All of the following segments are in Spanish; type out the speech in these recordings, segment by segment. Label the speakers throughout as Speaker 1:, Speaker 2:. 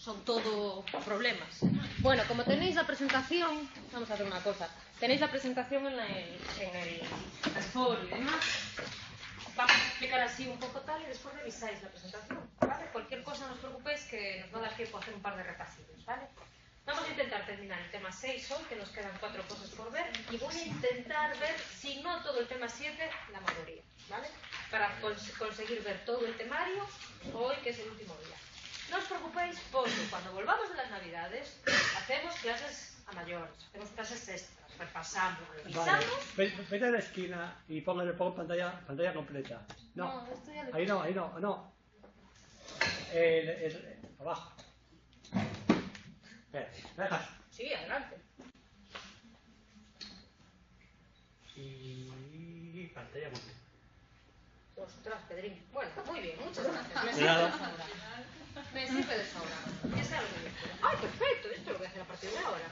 Speaker 1: son todo problemas. Bueno, como tenéis la presentación, vamos a hacer una cosa. Tenéis la presentación en el foro y demás. Vamos a explicar así un poco tal y después revisáis la presentación, ¿vale? Cualquier cosa no os preocupéis que nos va a dar tiempo a hacer un par de repasillos, ¿vale? Vamos a intentar terminar el tema 6 hoy, que nos quedan 4 cosas por ver, y voy a intentar ver, si no todo el tema 7, la mayoría, ¿vale? Para conseguir ver todo el temario hoy, que es el último día. No os preocupéis porque cuando volvamos de las Navidades hacemos clases a mayores, hacemos clases extras, repasamos, revisamos.
Speaker 2: Vale. Vete a la esquina y ponle pantalla completa. No,
Speaker 1: esto ya lo...
Speaker 2: ahí no. Abajo. Espera.
Speaker 1: Sí, adelante.
Speaker 2: Y pantalla completa.
Speaker 1: Ostras, Pedrín. Bueno, muy bien, muchas gracias. Me sirve de sobra. Me sirve de sobra. Ya sabes lo que quiero. ¡Ay, perfecto! Esto lo voy a hacer a partir de ahora.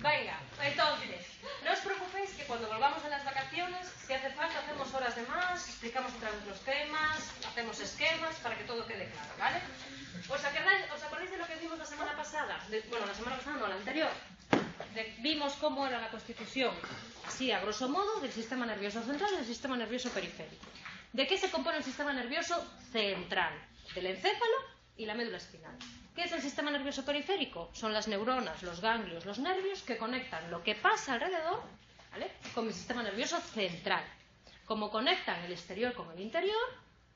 Speaker 1: Venga, entonces, no os preocupéis que cuando volvamos de las vacaciones, si hace falta, hacemos horas de más, explicamos otra vez los temas, hacemos esquemas para que todo quede claro, ¿vale? ¿Os acordáis de lo que vimos la semana pasada? Bueno, la semana pasada no, la anterior. Vimos cómo era la constitución, así a grosso modo, del sistema nervioso central y del sistema nervioso periférico. ¿De qué se compone el sistema nervioso central? Del encéfalo y la médula espinal. ¿Qué es el sistema nervioso periférico? Son las neuronas, los ganglios, los nervios que conectan lo que pasa alrededor, ¿vale?, con mi sistema nervioso central. Como conectan el exterior con el interior,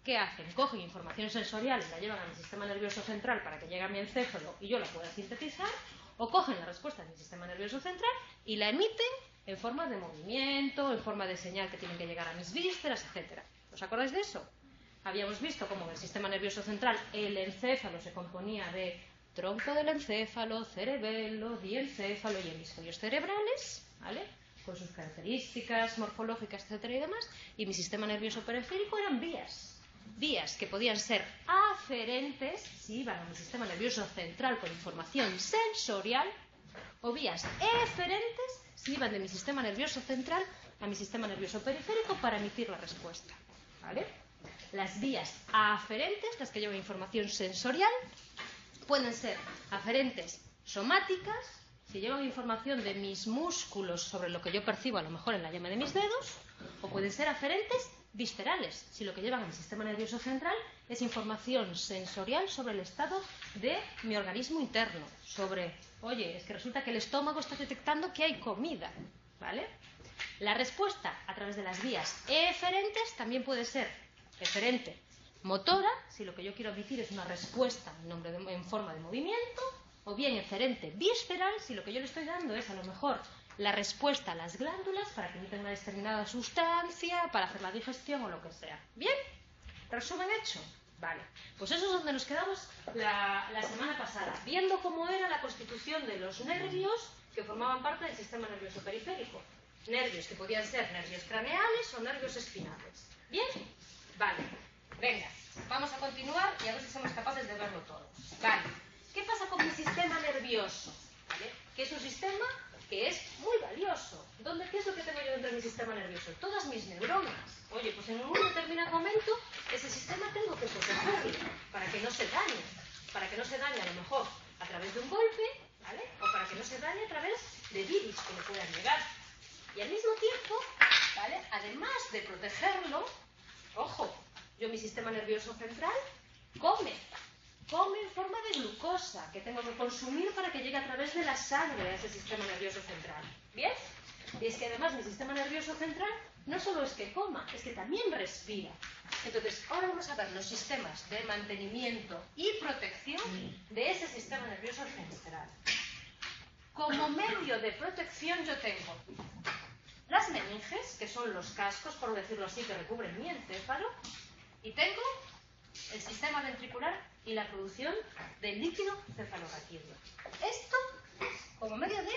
Speaker 1: ¿qué hacen? Cogen información sensorial y la llevan a mi sistema nervioso central para que llegue a mi encéfalo y yo la pueda sintetizar, o cogen la respuesta de mi sistema nervioso central y la emiten en forma de movimiento, en forma de señal que tienen que llegar a mis vísceras, etc. ¿Os acordáis de eso? Habíamos visto cómo en el sistema nervioso central el encéfalo se componía de tronco del encéfalo, cerebelo, diencéfalo y hemisferios cerebrales, ¿vale?, con sus características morfológicas, etcétera y demás, y mi sistema nervioso periférico eran vías que podían ser aferentes si iban a mi sistema nervioso central con información sensorial, o vías eferentes si iban de mi sistema nervioso central a mi sistema nervioso periférico para emitir la respuesta, ¿vale? Las vías aferentes, las que llevan información sensorial, pueden ser aferentes somáticas, si llevan información de mis músculos sobre lo que yo percibo a lo mejor en la yema de mis dedos, o pueden ser aferentes viscerales, si lo que llevan a mi sistema nervioso central es información sensorial sobre el estado de mi organismo interno, sobre, oye, es que resulta que el estómago está detectando que hay comida, ¿vale? La respuesta a través de las vías eferentes también puede ser eferente motora, si lo que yo quiero emitir es una respuesta en forma de movimiento, o bien eferente visceral, si lo que yo le estoy dando es a lo mejor la respuesta a las glándulas para que emiten una determinada sustancia, para hacer la digestión o lo que sea. ¿Bien? ¿Resumen hecho? Vale. Pues eso es donde nos quedamos la semana pasada, viendo cómo era la constitución de los nervios que formaban parte del sistema nervioso periférico. Nervios que podían ser nervios craneales o nervios espinales. ¿Bien? Vale. Venga, vamos a continuar y a ver si somos capaces de verlo todo. Vale. ¿Qué pasa con mi sistema nervioso? ¿Vale? Que es un sistema que es muy valioso. ¿Qué es lo que tengo yo dentro de mi sistema nervioso? Todas mis neuronas. Oye, pues en un determinado momento ese sistema tengo que protegerlo para que no se dañe. Para que no se dañe a lo mejor a través de un golpe, ¿vale? O para que no se dañe a través de virus que le puedan llegar. Y al mismo tiempo, ¿vale?, además de protegerlo, ojo, yo mi sistema nervioso central come en forma de glucosa que tengo que consumir para que llegue a través de la sangre a ese sistema nervioso central. ¿Bien? Y es que además mi sistema nervioso central no solo es que coma, es que también respira. Entonces, ahora vamos a ver los sistemas de mantenimiento y protección de ese sistema nervioso central. Como medio de protección yo tengo las meninges, que son los cascos, por decirlo así, que recubren mi encéfalo, y tengo el sistema ventricular y la producción del líquido cefalorraquídeo. Esto como medio de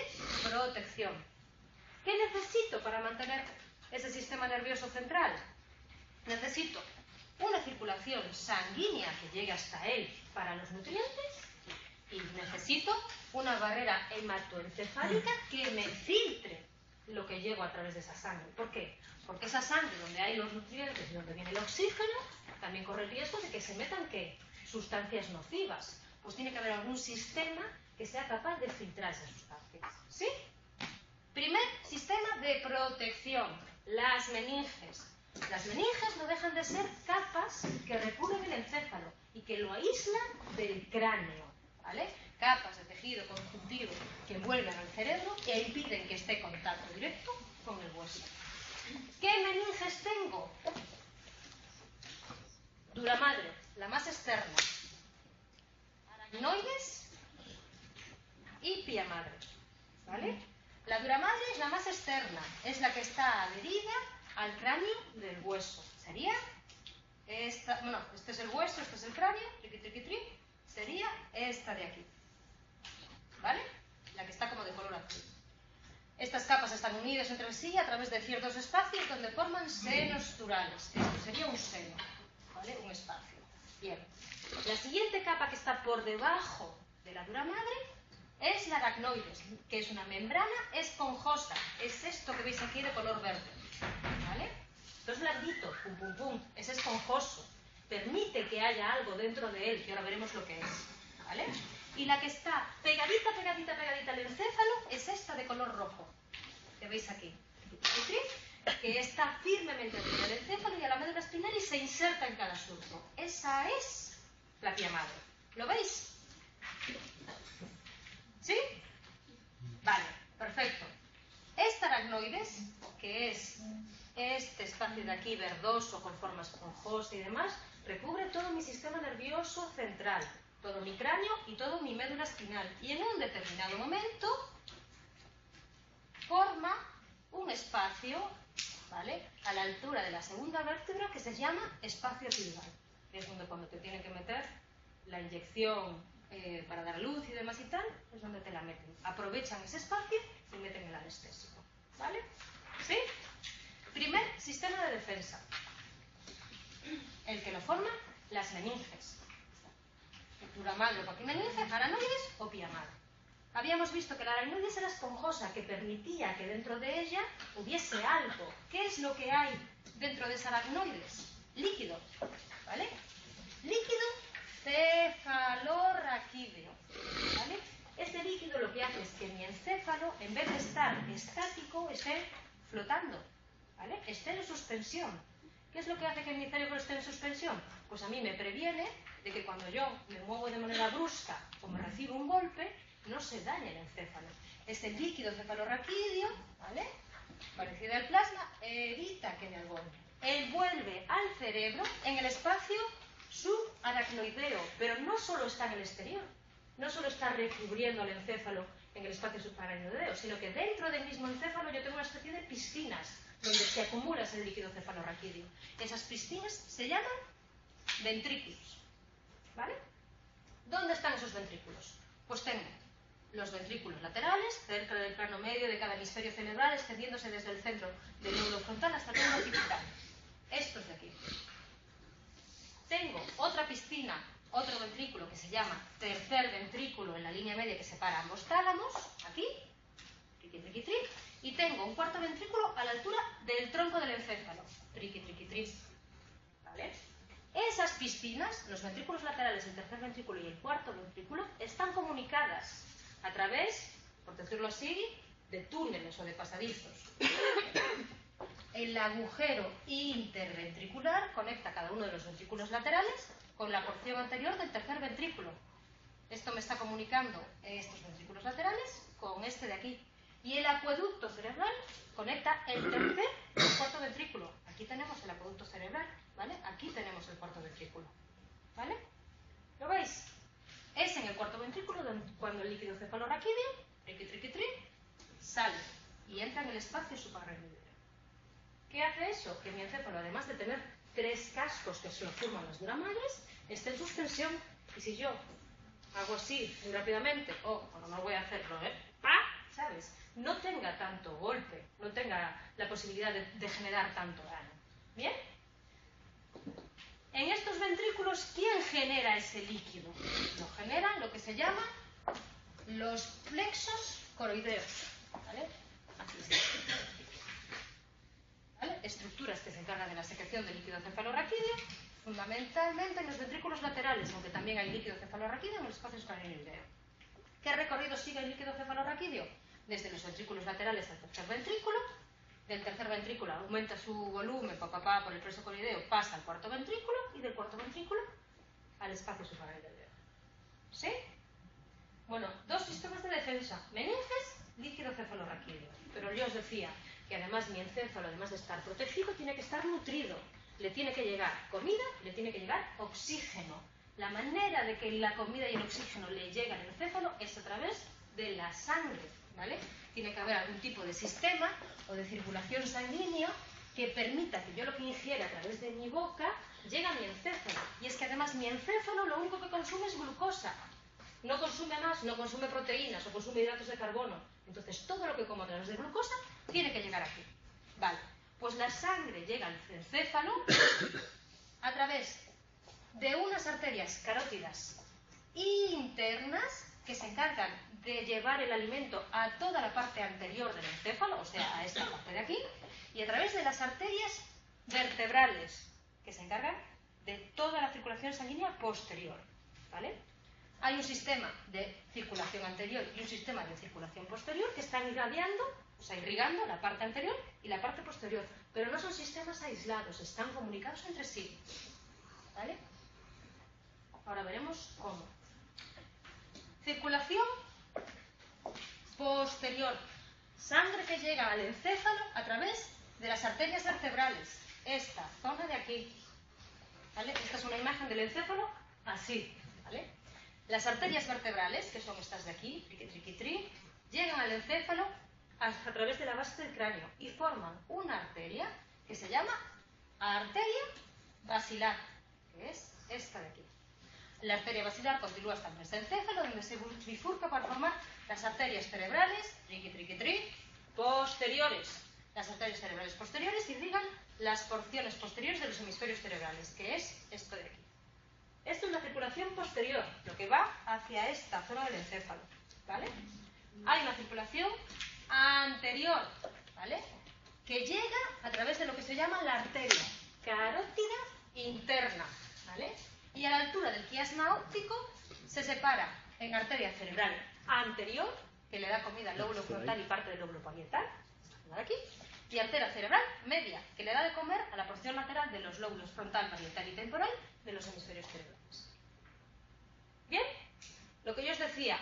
Speaker 1: protección. ¿Qué necesito para mantener ese sistema nervioso central? Necesito una circulación sanguínea que llegue hasta él para los nutrientes y necesito una barrera hematoencefálica que me filtre lo que llevo a través de esa sangre. ¿Por qué? Porque esa sangre donde hay los nutrientes y donde viene el oxígeno también corre el riesgo de que se metan, ¿qué?, sustancias nocivas. pues tiene que haber algún sistema que sea capaz de filtrar esas sustancias. ¿Sí? Primer sistema de protección, las meninges. Las meninges no dejan de ser capas que recubren el encéfalo y que lo aíslan del cráneo, ¿vale? Capas de tejido conjuntivo que envuelven al cerebro e impiden que esté en contacto directo con el hueso. ¿Qué meninges tengo? Dura madre, la más externa. Aracnoides y pia madre, ¿vale? La dura madre es la más externa, es la que está adherida al cráneo del hueso. Sería esta, bueno, este es el hueso, este es el cráneo, triqui, triqui, tri, sería esta de aquí, ¿vale? La que está como de color azul. Estas capas están unidas entre sí a través de ciertos espacios donde forman senos durales. Esto sería un seno, ¿vale? Un espacio. Bien. La siguiente capa que está por debajo de la dura madre es la aracnoides, que es una membrana esponjosa. Es esto que veis aquí de color verde, ¿vale? Entonces blandito, pum, pum, pum, es esponjoso. Permite que haya algo dentro de él, que ahora veremos lo que es, ¿vale? Y la que está pegadita, pegadita, pegadita al encéfalo es esta de color rojo, que veis aquí, ¿sí? Que está firmemente adherida al encéfalo y a la médula espinal y se inserta en cada surco. Esa es la pia madre. ¿Lo veis? ¿Sí? Vale, perfecto. Esta aracnoides, que es este espacio de aquí verdoso con forma esponjosa y demás, recubre todo mi sistema nervioso central, todo mi cráneo y todo mi médula espinal. Y en un determinado momento forma un espacio, ¿vale?, a la altura de la segunda vértebra que se llama espacio epidudal. Es donde cuando te tienen que meter la inyección para dar luz y demás y tal, es donde te la meten. Aprovechan ese espacio y meten el anestésico, ¿vale? ¿Sí? Primer sistema de defensa. El que lo forma, las meninges. Dura madre o meninge, aracnoides o pia madre. Habíamos visto que la aracnoides era esponjosa, que permitía que dentro de ella hubiese algo. ¿Qué es lo que hay dentro de esa aracnoides? Líquido, ¿vale? Líquido cefalorraquídeo, ¿vale? Este líquido lo que hace es que mi encéfalo, en vez de estar estático, esté flotando, ¿vale? Esté en suspensión. ¿Qué es lo que hace que mi cerebro esté en suspensión? Pues a mí me previene de que cuando yo me muevo de manera brusca o me recibo un golpe, no se dañe el encéfalo. Este líquido cefalorraquídeo, ¿vale?, parecido al plasma, evita que me agobie. Él vuelve al cerebro en el espacio subaracnoideo, pero no solo está en el exterior, no solo está recubriendo el encéfalo en el espacio subaracnoideo, sino que dentro del mismo encéfalo yo tengo una especie de piscinas donde se acumula ese líquido cefalorraquídeo. Esas piscinas se llaman ventrículos, ¿vale? ¿Dónde están esos ventrículos? Pues tengo los ventrículos laterales, cerca del plano medio de cada hemisferio cerebral, extendiéndose desde el centro del lóbulo frontal hasta el lóbulo occipital. Estos de aquí. Tengo otra piscina, otro ventrículo que se llama tercer ventrículo en la línea media que separa ambos tálamos, aquí, triqui, triqui, tri, y tengo un cuarto ventrículo a la altura del tronco del encéfalo, triqui, triqui, tri, ¿vale? Esas piscinas, los ventrículos laterales, el tercer ventrículo y el cuarto ventrículo, están comunicadas a través, por decirlo así, de túneles o de pasadizos. El agujero interventricular conecta cada uno de los ventrículos laterales con la porción anterior del tercer ventrículo. Esto me está comunicando estos ventrículos laterales con este de aquí. Y el acueducto cerebral conecta el tercer y el cuarto ventrículo. Aquí tenemos el acueducto cerebral, ¿vale? Aquí tenemos el cuarto ventrículo, ¿vale? ¿Lo veis? Es en el cuarto ventrículo donde, cuando el líquido cefalorraquídeo, triqui, triqui, tri, sale y entra en el espacio subaracnoideo. ¿Qué hace eso? Que mi encéfalo, además de tener 3 cascos que se lo forman las duramadres, esté en suspensión. Y si yo hago así muy rápidamente, bueno, no voy a hacerlo, ¿sabes? No tenga tanto golpe, no tenga la posibilidad de generar tanto daño. ¿Bien? En estos ventrículos, ¿quién genera ese líquido? Lo generan lo que se llama los plexos coroideos, ¿vale? Aquí sí. ¿Vale? Estructuras que se encargan de la secreción del líquido cefalorraquídeo fundamentalmente en los ventrículos laterales, aunque también hay líquido cefalorraquídeo en el espacio escleroideo. ¿Qué recorrido sigue el líquido cefalorraquídeo? Desde los ventrículos laterales al tercer ventrículo. Del tercer ventrículo aumenta su volumen por el plexo coroideo, pasa al cuarto ventrículo, y del cuarto ventrículo al espacio suprarrenal. ¿Sí? Bueno, dos sistemas de defensa: meninges, líquido cefalorraquídeo. Pero yo os decía que además mi encéfalo, además de estar protegido, tiene que estar nutrido. Le tiene que llegar comida, le tiene que llegar oxígeno. La manera de que la comida y el oxígeno le lleguen al encéfalo es a través de la sangre, ¿vale? Tiene que haber algún tipo de sistema o de circulación sanguínea que permita que yo lo que ingiera a través de mi boca llegue a mi encéfalo. Y es que además mi encéfalo lo único que consume es glucosa. No consume más, no consume proteínas o consume hidratos de carbono. Entonces todo lo que como a través de glucosa tiene que llegar aquí. Vale, pues la sangre llega al encéfalo a través de unas arterias carótidas internas que se encargan de llevar el alimento a toda la parte anterior del encéfalo, o sea, a esta parte de aquí, y a través de las arterias vertebrales que se encargan de toda la circulación sanguínea posterior, ¿vale? Hay un sistema de circulación anterior y un sistema de circulación posterior que están irrigando la parte anterior y la parte posterior, pero no son sistemas aislados, están comunicados entre sí, ¿vale? Ahora veremos cómo. Circulación posterior. Sangre que llega al encéfalo a través de las arterias vertebrales. Esta zona de aquí, ¿vale? Esta es una imagen del encéfalo así, ¿vale? Las arterias vertebrales, que son estas de aquí, triqui, llegan al encéfalo a través de la base del cráneo y forman una arteria que se llama arteria basilar, que es esta de aquí. La arteria basilar continúa hasta el mesencéfalo, donde se bifurca para formar las arterias cerebrales, posteriores. Las arterias cerebrales posteriores irrigan las porciones posteriores de los hemisferios cerebrales, que es esto de aquí. Esto es la circulación posterior, lo que va hacia esta zona del encéfalo, ¿vale? Hay una circulación anterior, ¿vale? Que llega a través de lo que se llama la arteria carótida interna, ¿vale? Y a la altura del quiasma óptico se separa en arteria cerebral anterior, que le da comida al lóbulo frontal y parte del lóbulo parietal, esta de aquí, y arteria cerebral media, que le da de comer a la porción lateral de los lóbulos frontal, parietal y temporal de los hemisferios cerebrales. Bien, lo que yo os decía,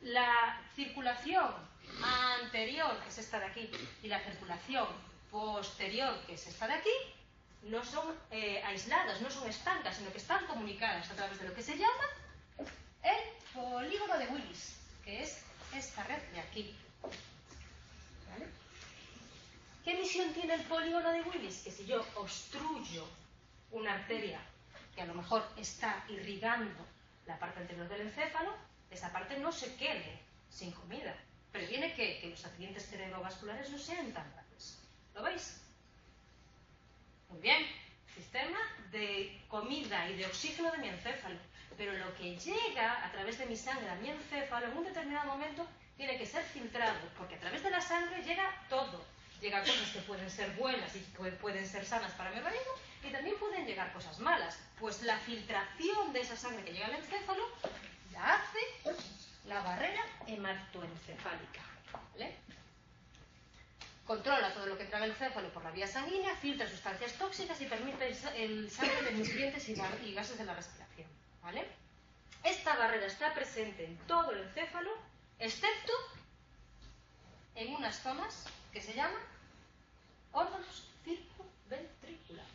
Speaker 1: la circulación anterior, que es esta de aquí, y la circulación posterior, que es esta de aquí, no son aisladas, no son estancas, sino que están comunicadas a través de lo que se llama el polígono de Willis, que es esta red de aquí. ¿Vale? ¿Qué misión tiene el polígono de Willis? Que si yo obstruyo una arteria que a lo mejor está irrigando la parte anterior del encéfalo, esa parte no se quede sin comida. Previene que los accidentes cerebrovasculares no sean tan graves. ¿Lo veis? Muy bien, sistema de comida y de oxígeno de mi encéfalo. Pero lo que llega a través de mi sangre a mi encéfalo en un determinado momento tiene que ser filtrado, porque a través de la sangre llega todo. Llega cosas que pueden ser buenas y que pueden ser sanas para mi organismo, y también pueden llegar cosas malas. Pues la filtración de esa sangre que llega al encéfalo la hace la barrera hematoencefálica, ¿vale? Controla todo lo que entra en el encéfalo por la vía sanguínea, filtra sustancias tóxicas y permite el salto de nutrientes y gases de la respiración, ¿vale? Esta barrera está presente en todo el encéfalo, excepto en unas zonas que se llaman órganos circunventriculares.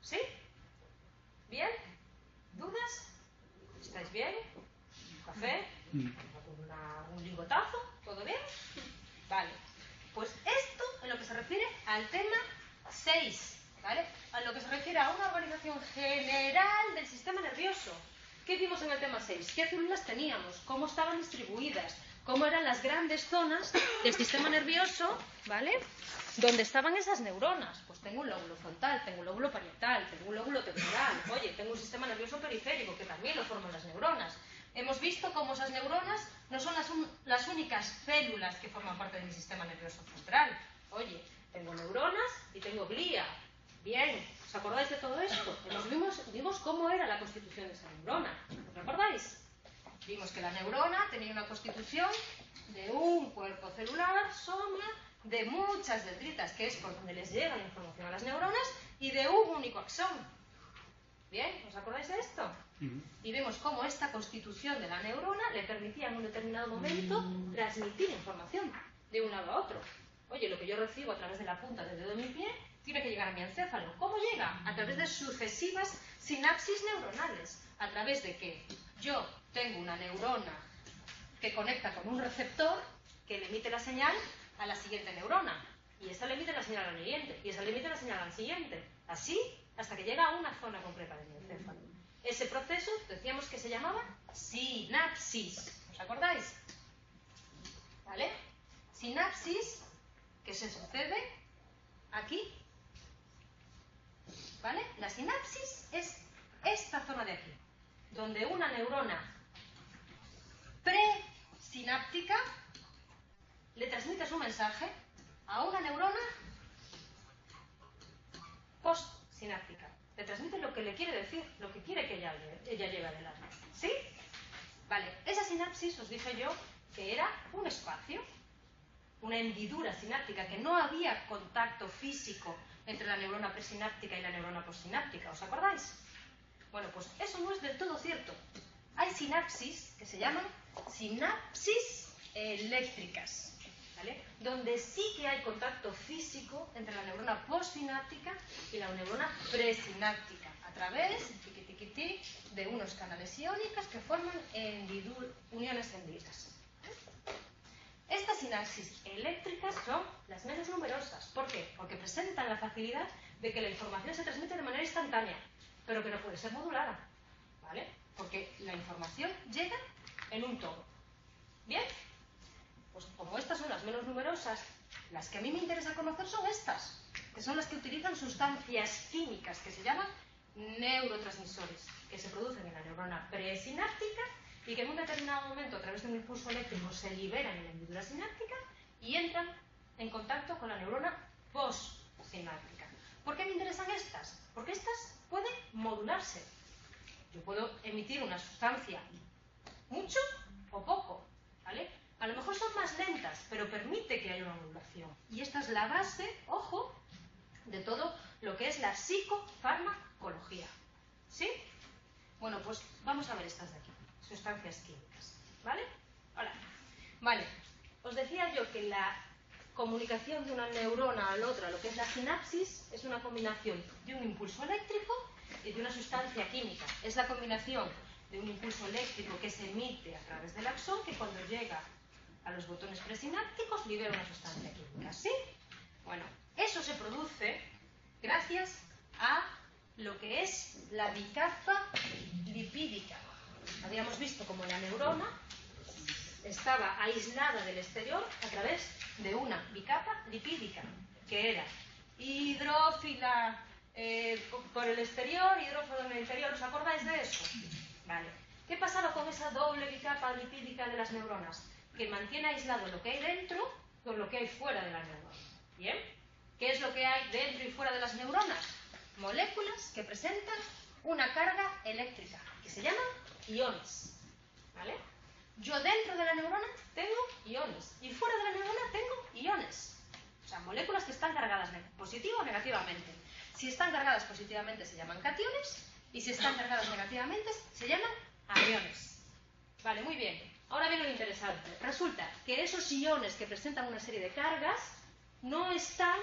Speaker 1: ¿Sí? ¿Bien? ¿Dudas? ¿Estáis bien? ¿Un café? ¿Un lingotazo? ¿Todo bien? Vale. Pues esto en lo que se refiere al tema 6, ¿vale? A lo que se refiere a una organización general del sistema nervioso. ¿Qué vimos en el tema 6? ¿Qué células teníamos? ¿Cómo estaban distribuidas? ¿Cómo eran las grandes zonas del sistema nervioso, ¿vale? ¿Dónde estaban esas neuronas? Pues tengo un lóbulo frontal, tengo un lóbulo parietal, tengo un lóbulo temporal. Oye, tengo un sistema nervioso periférico que también lo forman las neuronas. Hemos visto cómo esas neuronas no son las únicas células que forman parte de mi sistema nervioso central. Oye, tengo neuronas y tengo glía. Bien, ¿Os acordáis de todo esto? Vimos cómo era la constitución de esa neurona. ¿Os acordáis? Vimos que la neurona tenía una constitución de un cuerpo celular, soma, de muchas dendritas, que es por donde les llega la información a las neuronas, y de un único axón. ¿Bien? ¿Os acordáis de esto? Y vemos cómo esta constitución de la neurona le permitía en un determinado momento transmitir información de un lado a otro. Oye, lo que yo recibo a través de la punta del dedo de mi pie tiene que llegar a mi encéfalo. ¿Cómo llega? A través de sucesivas sinapsis neuronales. A través de que yo tengo una neurona que conecta con un receptor que le emite la señal a la siguiente neurona. Y esa le emite la señal a la siguiente. Y esa le emite la señal a la siguiente. Así hasta que llega a una zona concreta de mi encéfalo. Ese proceso decíamos que se llamaba sinapsis. ¿Os acordáis? ¿Vale? Sinapsis, que se sucede aquí. ¿Vale? La sinapsis es esta zona de aquí, donde una neurona presináptica le transmite su mensaje a una neurona postsináptica. Le transmite lo que le quiere decir, lo que quiere que ella lleve adelante. ¿Sí? Vale, esa sinapsis os dije yo que era un espacio, una hendidura sináptica, que no había contacto físico entre la neurona presináptica y la neurona postsináptica. ¿Os acordáis? Bueno, pues eso no es del todo cierto. Hay sinapsis que se llaman sinapsis eléctricas, ¿vale? Donde sí que hay contacto físico entre la neurona postsináptica y la neurona presináptica, a través de unos canales iónicos que forman uniones hendidas. Estas sinapsis eléctricas son las menos numerosas. ¿Por qué? Porque presentan la facilidad de que la información se transmite de manera instantánea, pero que no puede ser modulada, ¿vale? Porque la información llega en un todo. ¿Bien? Pues como estas son las menos numerosas, las que a mí me interesa conocer son estas, que son las que utilizan sustancias químicas que se llaman neurotransmisores, que se producen en la neurona presináptica y que en un determinado momento, a través de un impulso eléctrico, se liberan en la hendidura sináptica y entran en contacto con la neurona postsináptica. ¿Por qué me interesan estas? Porque estas pueden modularse. Yo puedo emitir una sustancia mucho o poco, ¿vale? A lo mejor son más lentas, pero permite que haya una modulación. Y esta es la base, ojo, de todo lo que es la psicofarmacología. ¿Sí? Bueno, pues vamos a ver estas de aquí, sustancias químicas, ¿vale? Hola. Vale, os decía yo que la comunicación de una neurona a la otra, lo que es la sinapsis, es una combinación de un impulso eléctrico y de una sustancia química. Es la combinación de un impulso eléctrico que se emite a través del axón, que cuando llega a los botones presinápticos libera una sustancia química. ¿Sí? Bueno, eso se produce gracias a lo que es la bicapa lipídica. Habíamos visto como la neurona estaba aislada del exterior a través de una bicapa lipídica, que era hidrófila por el exterior, hidrófilo en el interior. ¿Os acordáis de eso? Vale. ¿Qué pasaba con esa doble bicapa lipídica de las neuronas? Que mantiene aislado lo que hay dentro con lo que hay fuera de la neurona. ¿Bien? ¿Qué es lo que hay dentro y fuera de las neuronas? Moléculas que presentan una carga eléctrica, que se llaman iones. ¿Vale? Yo dentro de la neurona tengo iones y fuera de la neurona tengo iones. O sea, moléculas que están cargadas positivo o negativamente. Si están cargadas positivamente se llaman cationes y si están cargadas negativamente se llaman aniones. Vale, muy bien. Ahora viene lo interesante. Resulta que esos iones que presentan una serie de cargas no están,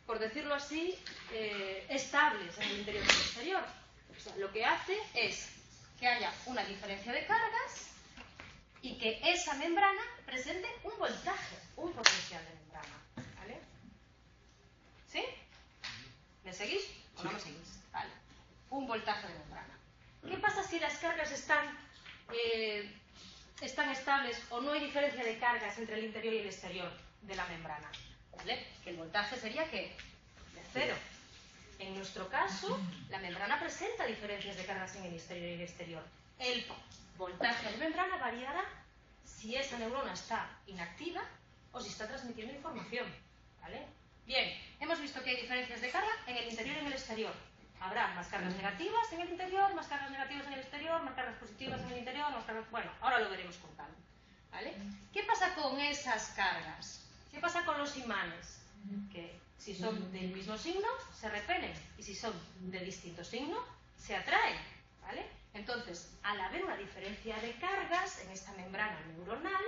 Speaker 1: por decirlo así, estables en el interior y en el exterior. O sea, lo que hace es que haya una diferencia de cargas y que esa membrana presente un voltaje, un potencial de membrana. ¿Vale? ¿Sí? ¿Me seguís o no me seguís? Vale. Un voltaje de membrana. ¿Qué pasa si las cargas están estables o no hay diferencia de cargas entre el interior y el exterior de la membrana? ¿Vale? Que el voltaje sería ¿qué? De cero. En nuestro caso, la membrana presenta diferencias de cargas en el interior y el exterior. El voltaje de membrana variará si esa neurona está inactiva o si está transmitiendo información. ¿Vale? Bien, hemos visto que hay diferencias de carga en el interior y en exterior. Habrá más cargas negativas en el interior, más cargas negativas en el exterior, más cargas positivas en el interior, más cargas... Bueno, ahora lo veremos con calma. ¿Vale? ¿Qué pasa con esas cargas? ¿Qué pasa con los imanes? Que si son del mismo signo, se repelen. Y si son de distinto signo, se atraen. ¿Vale? Entonces, al haber una diferencia de cargas en esta membrana neuronal,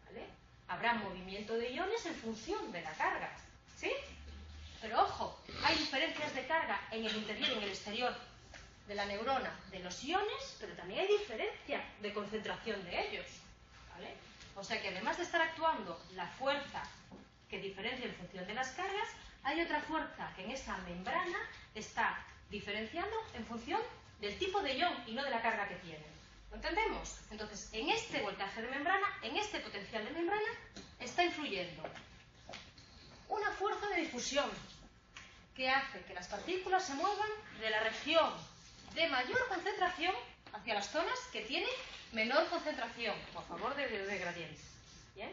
Speaker 1: ¿vale?, habrá movimiento de iones en función de la carga. ¿Sí? Pero ojo, hay diferencias de carga en el interior y en el exterior de la neurona de los iones, pero también hay diferencia de concentración de ellos. ¿Vale? O sea que además de estar actuando la fuerza que diferencia en función de las cargas, hay otra fuerza que en esa membrana está diferenciando en función del tipo de ion y no de la carga que tiene. ¿Lo entendemos? Entonces, en este voltaje de membrana, en este potencial de membrana, está influyendo una fuerza de difusión que hace que las partículas se muevan de la región de mayor concentración hacia las zonas que tienen menor concentración, por favor de gradientes. ¿Bien?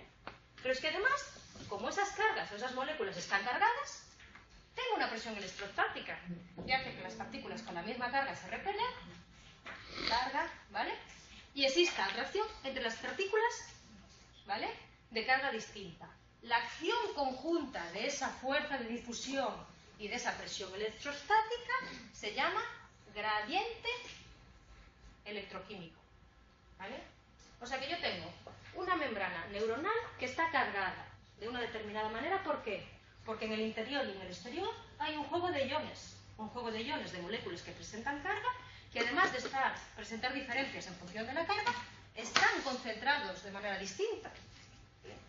Speaker 1: Pero es que además, como esas cargas o esas moléculas están cargadas, tengo una presión electrostática que hace que las partículas con la misma carga se repelen, carga, ¿vale?, y exista atracción entre las partículas, ¿vale?, de carga distinta. La acción conjunta de esa fuerza de difusión y de esa presión electrostática se llama gradiente electroquímico. ¿Vale? O sea que yo tengo una membrana neuronal que está cargada de una determinada manera. ¿Por qué? Porque en el interior y en el exterior hay un juego de iones de moléculas que presentan carga, que además de presentar diferencias en función de la carga, están concentrados de manera distinta.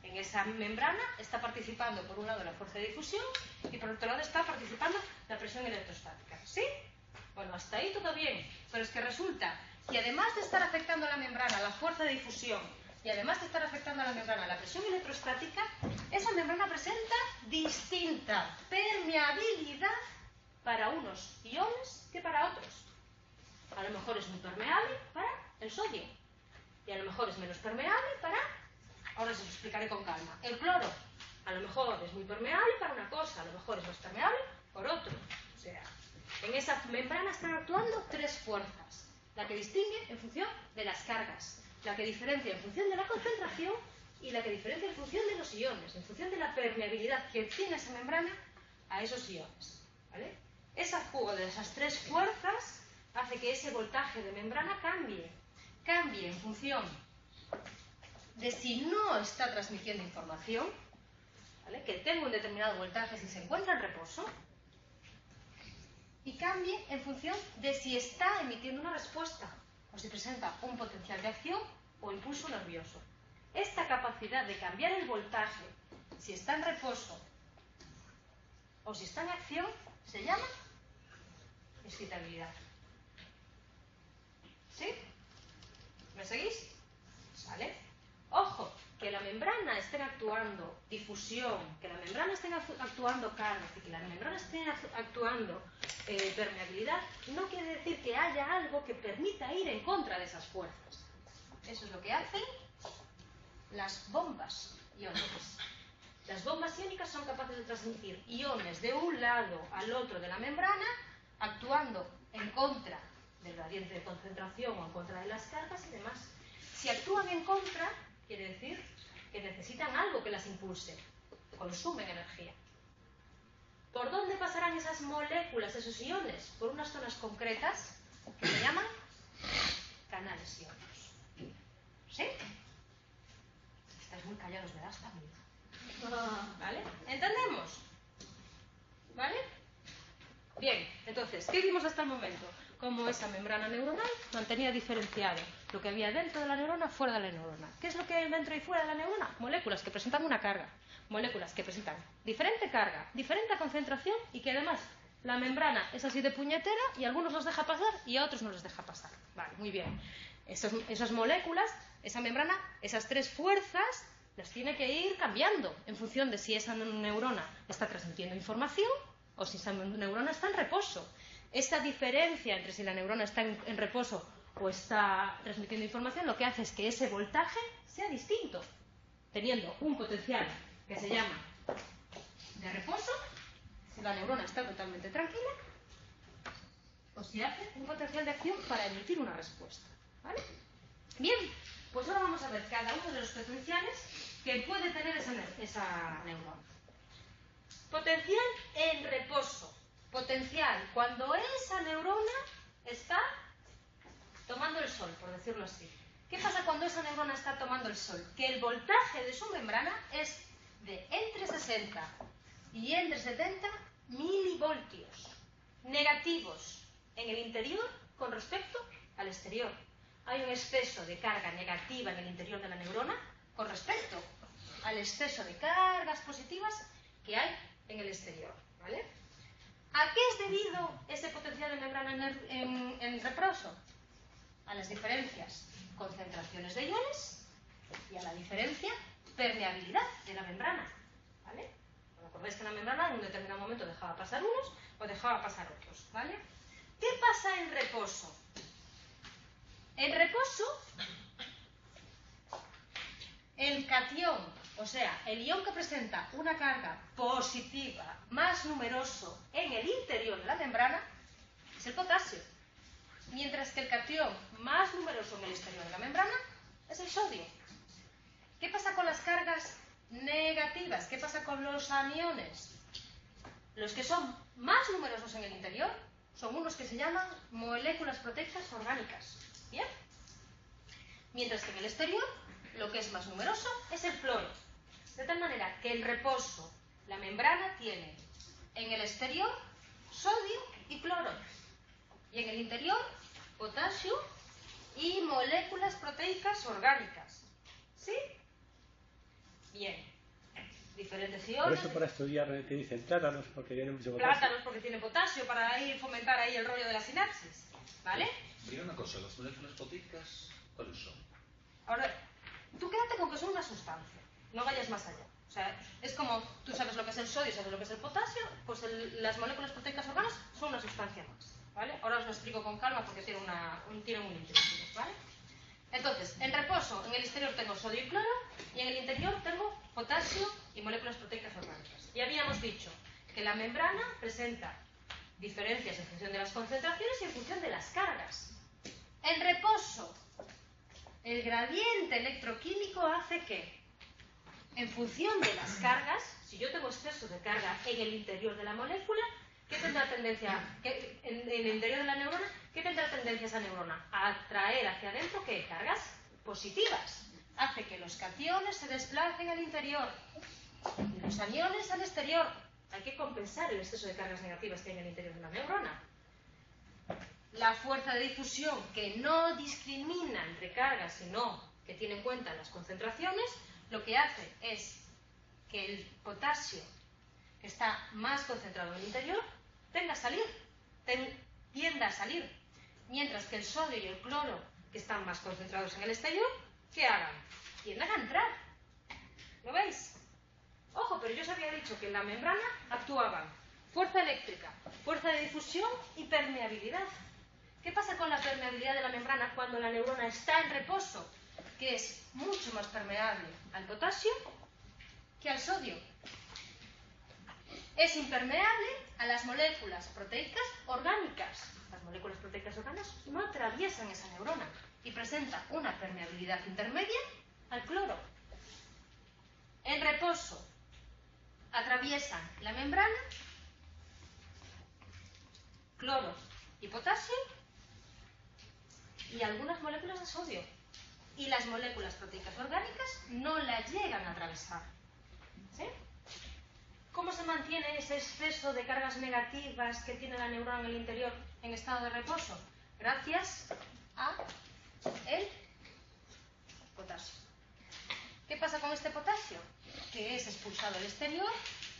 Speaker 1: En esa membrana está participando por un lado la fuerza de difusión y por otro lado está participando la presión electrostática. ¿Sí? Bueno, hasta ahí todo bien, pero es que resulta que además de estar afectando a la membrana la fuerza de difusión y además de estar afectando a la membrana la presión electrostática, esa membrana presenta distinta permeabilidad para unos iones que para otros. A lo mejor es muy permeable para el sodio y a lo mejor es menos permeable para... Ahora os lo explicaré con calma. El cloro, a lo mejor es muy permeable para una cosa, a lo mejor es más permeable por otro. O sea, en esa membrana están actuando tres fuerzas. La que distingue en función de las cargas, la que diferencia en función de la concentración y la que diferencia en función de los iones, en función de la permeabilidad que tiene esa membrana a esos iones. ¿Vale? Ese juego de esas tres fuerzas hace que ese voltaje de membrana cambie en función de si no está transmitiendo información, ¿vale?, que tenga un determinado voltaje si se encuentra en reposo, y cambie en función de si está emitiendo una respuesta o si presenta un potencial de acción o impulso nervioso. Esta capacidad de cambiar el voltaje si está en reposo o si está en acción se llama excitabilidad. ¿Sí? ¿Me seguís? ¿Vale? Ojo, que la membrana esté actuando difusión, que la membrana esté actuando carga, que la membrana esté actuando permeabilidad, no quiere decir que haya algo que permita ir en contra de esas fuerzas. Eso es lo que hacen las bombas iónicas. Las bombas iónicas son capaces de transmitir iones de un lado al otro de la membrana, actuando en contra del gradiente de concentración o en contra de las cargas y demás. Si actúan en contra, quiere decir que necesitan algo que las impulse, consumen energía. ¿Por dónde pasarán esas moléculas, esos iones? Por unas zonas concretas que se llaman canales iónicos. ¿Sí? Estáis muy callados, ¿verdad? Está muy... ¿Vale? ¿Entendemos? ¿Vale? Bien, entonces, ¿qué vimos hasta el momento? Cómo esa membrana neuronal mantenía diferenciado lo que había dentro de la neurona, fuera de la neurona. ¿Qué es lo que hay dentro y fuera de la neurona? Moléculas que presentan una carga, moléculas que presentan diferente carga, diferente concentración y que además la membrana es así de puñetera y a algunos los deja pasar y a otros no los deja pasar. Vale, muy bien. Esas moléculas, esa membrana, esas tres fuerzas las tiene que ir cambiando en función de si esa neurona está transmitiendo información o si esa neurona está en reposo. Esta diferencia entre si la neurona está en reposo o está transmitiendo información lo que hace es que ese voltaje sea distinto, teniendo un potencial que se llama de reposo, si la neurona está totalmente tranquila, se hace un potencial de acción para emitir una respuesta. ¿Vale? Bien, pues ahora vamos a ver cada uno de los potenciales que puede tener esa neurona. Potencial en reposo. Potencial cuando esa neurona está tomando el sol, por decirlo así. ¿Qué pasa cuando esa neurona está tomando el sol? Que el voltaje de su membrana es de entre 60 y entre 70 milivoltios negativos en el interior con respecto al exterior. Hay un exceso de carga negativa en el interior de la neurona con respecto al exceso de cargas positivas que hay en el exterior. ¿Vale? ¿A qué es debido ese potencial de membrana en reposo? A las diferencias concentraciones de iones y a la diferencia permeabilidad de la membrana. ¿Vale? Recordáis que la membrana en un determinado momento dejaba pasar unos o dejaba pasar otros. ¿Vale? ¿Qué pasa en reposo? En reposo, el catión, o sea, el ion que presenta una carga positiva más numeroso en el interior de la membrana es el potasio. Mientras que el catión más numeroso en el exterior de la membrana es el sodio. ¿Qué pasa con las cargas negativas? ¿Qué pasa con los aniones? Los que son más numerosos en el interior son unos que se llaman moléculas proteicas orgánicas. ¿Bien? Mientras que en el exterior, lo que es más numeroso es el cloro. De tal manera que en reposo, la membrana tiene en el exterior sodio y cloro. Y en el interior, potasio y moléculas proteicas orgánicas. ¿Sí? Bien. Diferentes iones.
Speaker 2: Por eso para estudiar te dicen plátanos, porque tienen mucho potasio.
Speaker 1: Plátanos porque tiene potasio, para ahí fomentar ahí el rollo de la sinapsis. ¿Vale?
Speaker 3: Mira una cosa, las moléculas proteicas, ¿cuáles son?
Speaker 1: Ahora, tú quédate con que son una sustancia. No vayas más allá. O sea, es como, tú sabes lo que es el sodio, sabes lo que es el potasio, pues las moléculas proteicas orgánicas son una sustancia más. ¿Vale? Ahora os lo explico con calma porque tienen un intrínseco, ¿vale? Entonces, en reposo, en el exterior tengo sodio y cloro y en el interior tengo potasio y moléculas proteicas orgánicas. Y habíamos dicho que la membrana presenta diferencias en función de las concentraciones y en función de las cargas. En reposo, el gradiente electroquímico hace que, en función de las cargas, si yo tengo exceso de carga en el interior de la molécula, ¿qué tendrá tendencia, en el interior de la neurona, qué tendrá tendencia esa neurona? A atraer hacia adentro, ¿qué? Cargas positivas. Hace que los cationes se desplacen al interior y los aniones al exterior. Hay que compensar el exceso de cargas negativas que hay en el interior de la neurona. La fuerza de difusión, que no discrimina entre cargas, sino que tiene en cuenta las concentraciones, lo que hace es que el potasio, que está más concentrado en el interior, tienda a salir, mientras que el sodio y el cloro, que están más concentrados en el exterior, ¿qué hagan? Tiendan a entrar. ¿Lo veis? Ojo, pero yo os había dicho que en la membrana actuaban fuerza eléctrica, fuerza de difusión y permeabilidad. ¿Qué pasa con la permeabilidad de la membrana cuando la neurona está en reposo? Que es mucho más permeable al potasio que al sodio. Es impermeable a las moléculas proteicas orgánicas. Las moléculas proteicas orgánicas no atraviesan esa neurona y presentan una permeabilidad intermedia al cloro. En reposo, atraviesan la membrana, cloro y potasio, y algunas moléculas de sodio. Y las moléculas proteicas orgánicas no la llegan a atravesar. ¿Sí? ¿Cómo se mantiene ese exceso de cargas negativas que tiene la neurona en el interior en estado de reposo? Gracias a el potasio. ¿Qué pasa con este potasio? Que es expulsado al exterior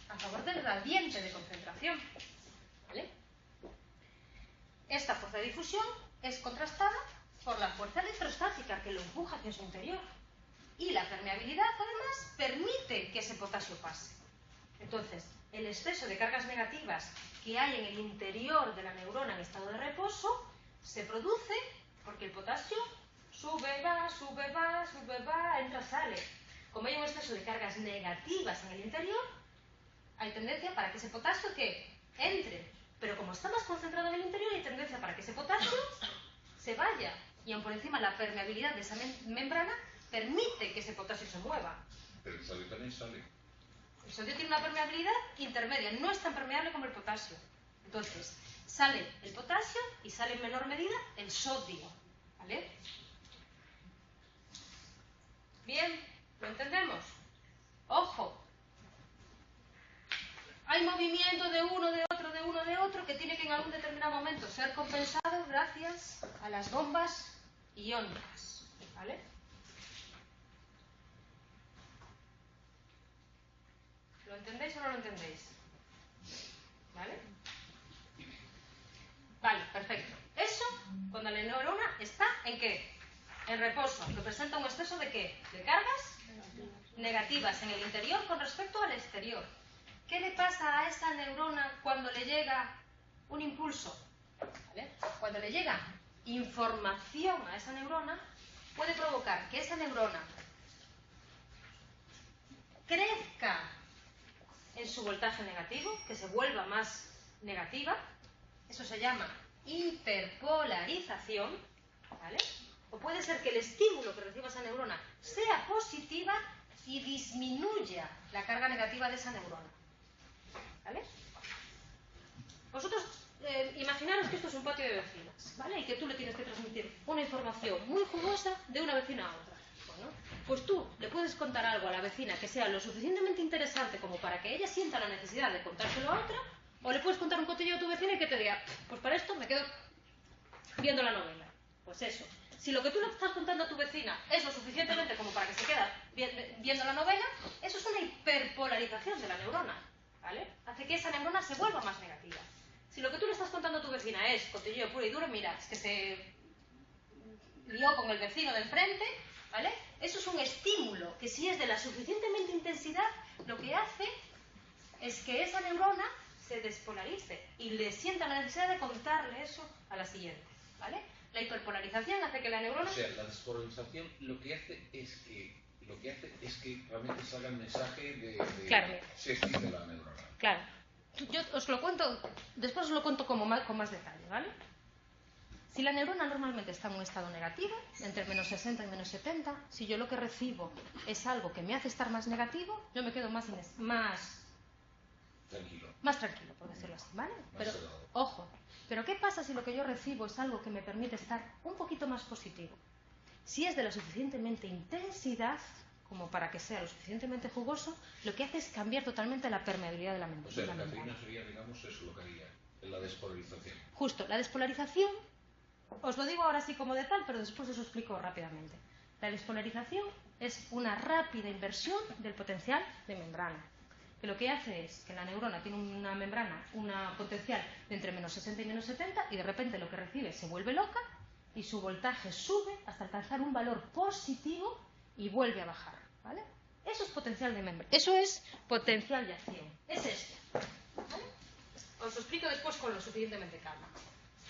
Speaker 1: a favor del gradiente de concentración. ¿Vale? Esta fuerza de difusión es contrastada por la fuerza electrostática que lo empuja hacia su interior. Y la permeabilidad, además, permite que ese potasio pase. Entonces, el exceso de cargas negativas que hay en el interior de la neurona en estado de reposo se produce porque el potasio sube, va, entra, sale. Como hay un exceso de cargas negativas en el interior, hay tendencia para que ese potasio que entre Pero como está más concentrado en el interior, hay tendencia para que ese potasio se vaya. Y aún por encima la permeabilidad de esa membrana permite que ese potasio se mueva.
Speaker 3: Pero el sodio también sale.
Speaker 1: El sodio tiene una permeabilidad intermedia, no es tan permeable como el potasio. Entonces, sale el potasio y sale en menor medida el sodio. ¿Vale? Bien, ¿lo entendemos? ¡Ojo! Hay movimiento de uno, de otro, de uno, de otro, que tiene que en algún determinado momento ser compensado gracias a las bombas iónicas. ¿Vale? ¿Lo entendéis o no lo entendéis? ¿Vale? Vale, perfecto. Eso, cuando la neurona está ¿en qué? En reposo. Representa un exceso ¿de qué? De cargas negativas en el interior con respecto al exterior. ¿Qué le pasa a esa neurona cuando le llega un impulso? ¿Vale? Cuando le llega información a esa neurona, puede provocar que esa neurona crezca en su voltaje negativo, que se vuelva más negativa. Eso se llama hiperpolarización, ¿vale? O puede ser que el estímulo que reciba esa neurona sea positiva y disminuya la carga negativa de esa neurona. ¿Vale? Vosotros imaginaros que esto es un patio de vecinas, ¿vale? Y que tú le tienes que transmitir una información muy jugosa de una vecina a otra. Bueno, pues tú le puedes contar algo a la vecina que sea lo suficientemente interesante como para que ella sienta la necesidad de contárselo a otra, o le puedes contar un cotilleo a tu vecina y que te diga, pues para esto me quedo viendo la novela. Pues eso. Si lo que tú le estás contando a tu vecina es lo suficientemente como para que se quede viendo la novela, eso es una hiperpolarización de la neurona, ¿vale? Hace que esa neurona se vuelva más negativa. Si lo que tú le estás contando a tu vecina es cotilleo puro y duro, mira, es que se lió con el vecino de enfrente, ¿vale? Eso es un estímulo que si es de la suficientemente intensidad, lo que hace es que esa neurona se despolarice y le sienta la necesidad de contarle eso a la siguiente, ¿vale? La hiperpolarización hace que la neurona...
Speaker 3: O sea, la despolarización lo que hace es que realmente salga el mensaje de
Speaker 1: claro,
Speaker 3: se extingue la neurona.
Speaker 1: Claro. Yo os lo cuento, después os lo cuento con más detalle, ¿vale? Si la neurona normalmente está en un estado negativo, entre menos 60 y menos 70, si yo lo que recibo es algo que me hace estar más negativo, yo me quedo más tranquilo, por decirlo así, ¿vale? Pero, ojo, pero ¿qué pasa si lo que yo recibo es algo que me permite estar un poquito más positivo? Si es de la suficientemente intensidad como para que sea lo suficientemente jugoso, lo que hace es cambiar totalmente la permeabilidad de la membrana.
Speaker 3: O sea, la cafeína sería, digamos, eso lo que haría, la despolarización.
Speaker 1: Justo, la despolarización, os lo digo ahora sí como de tal, pero después os lo explico rápidamente. La despolarización es una rápida inversión del potencial de membrana, que lo que hace es que la neurona tiene una membrana, una potencial de entre menos 60 y menos 70, y de repente lo que recibe se vuelve loca y su voltaje sube hasta alcanzar un valor positivo y vuelve a bajar, ¿vale? Eso es potencial de membrana, eso es potencial de acción, es esto, ¿vale? Os lo explico después con lo suficientemente calma.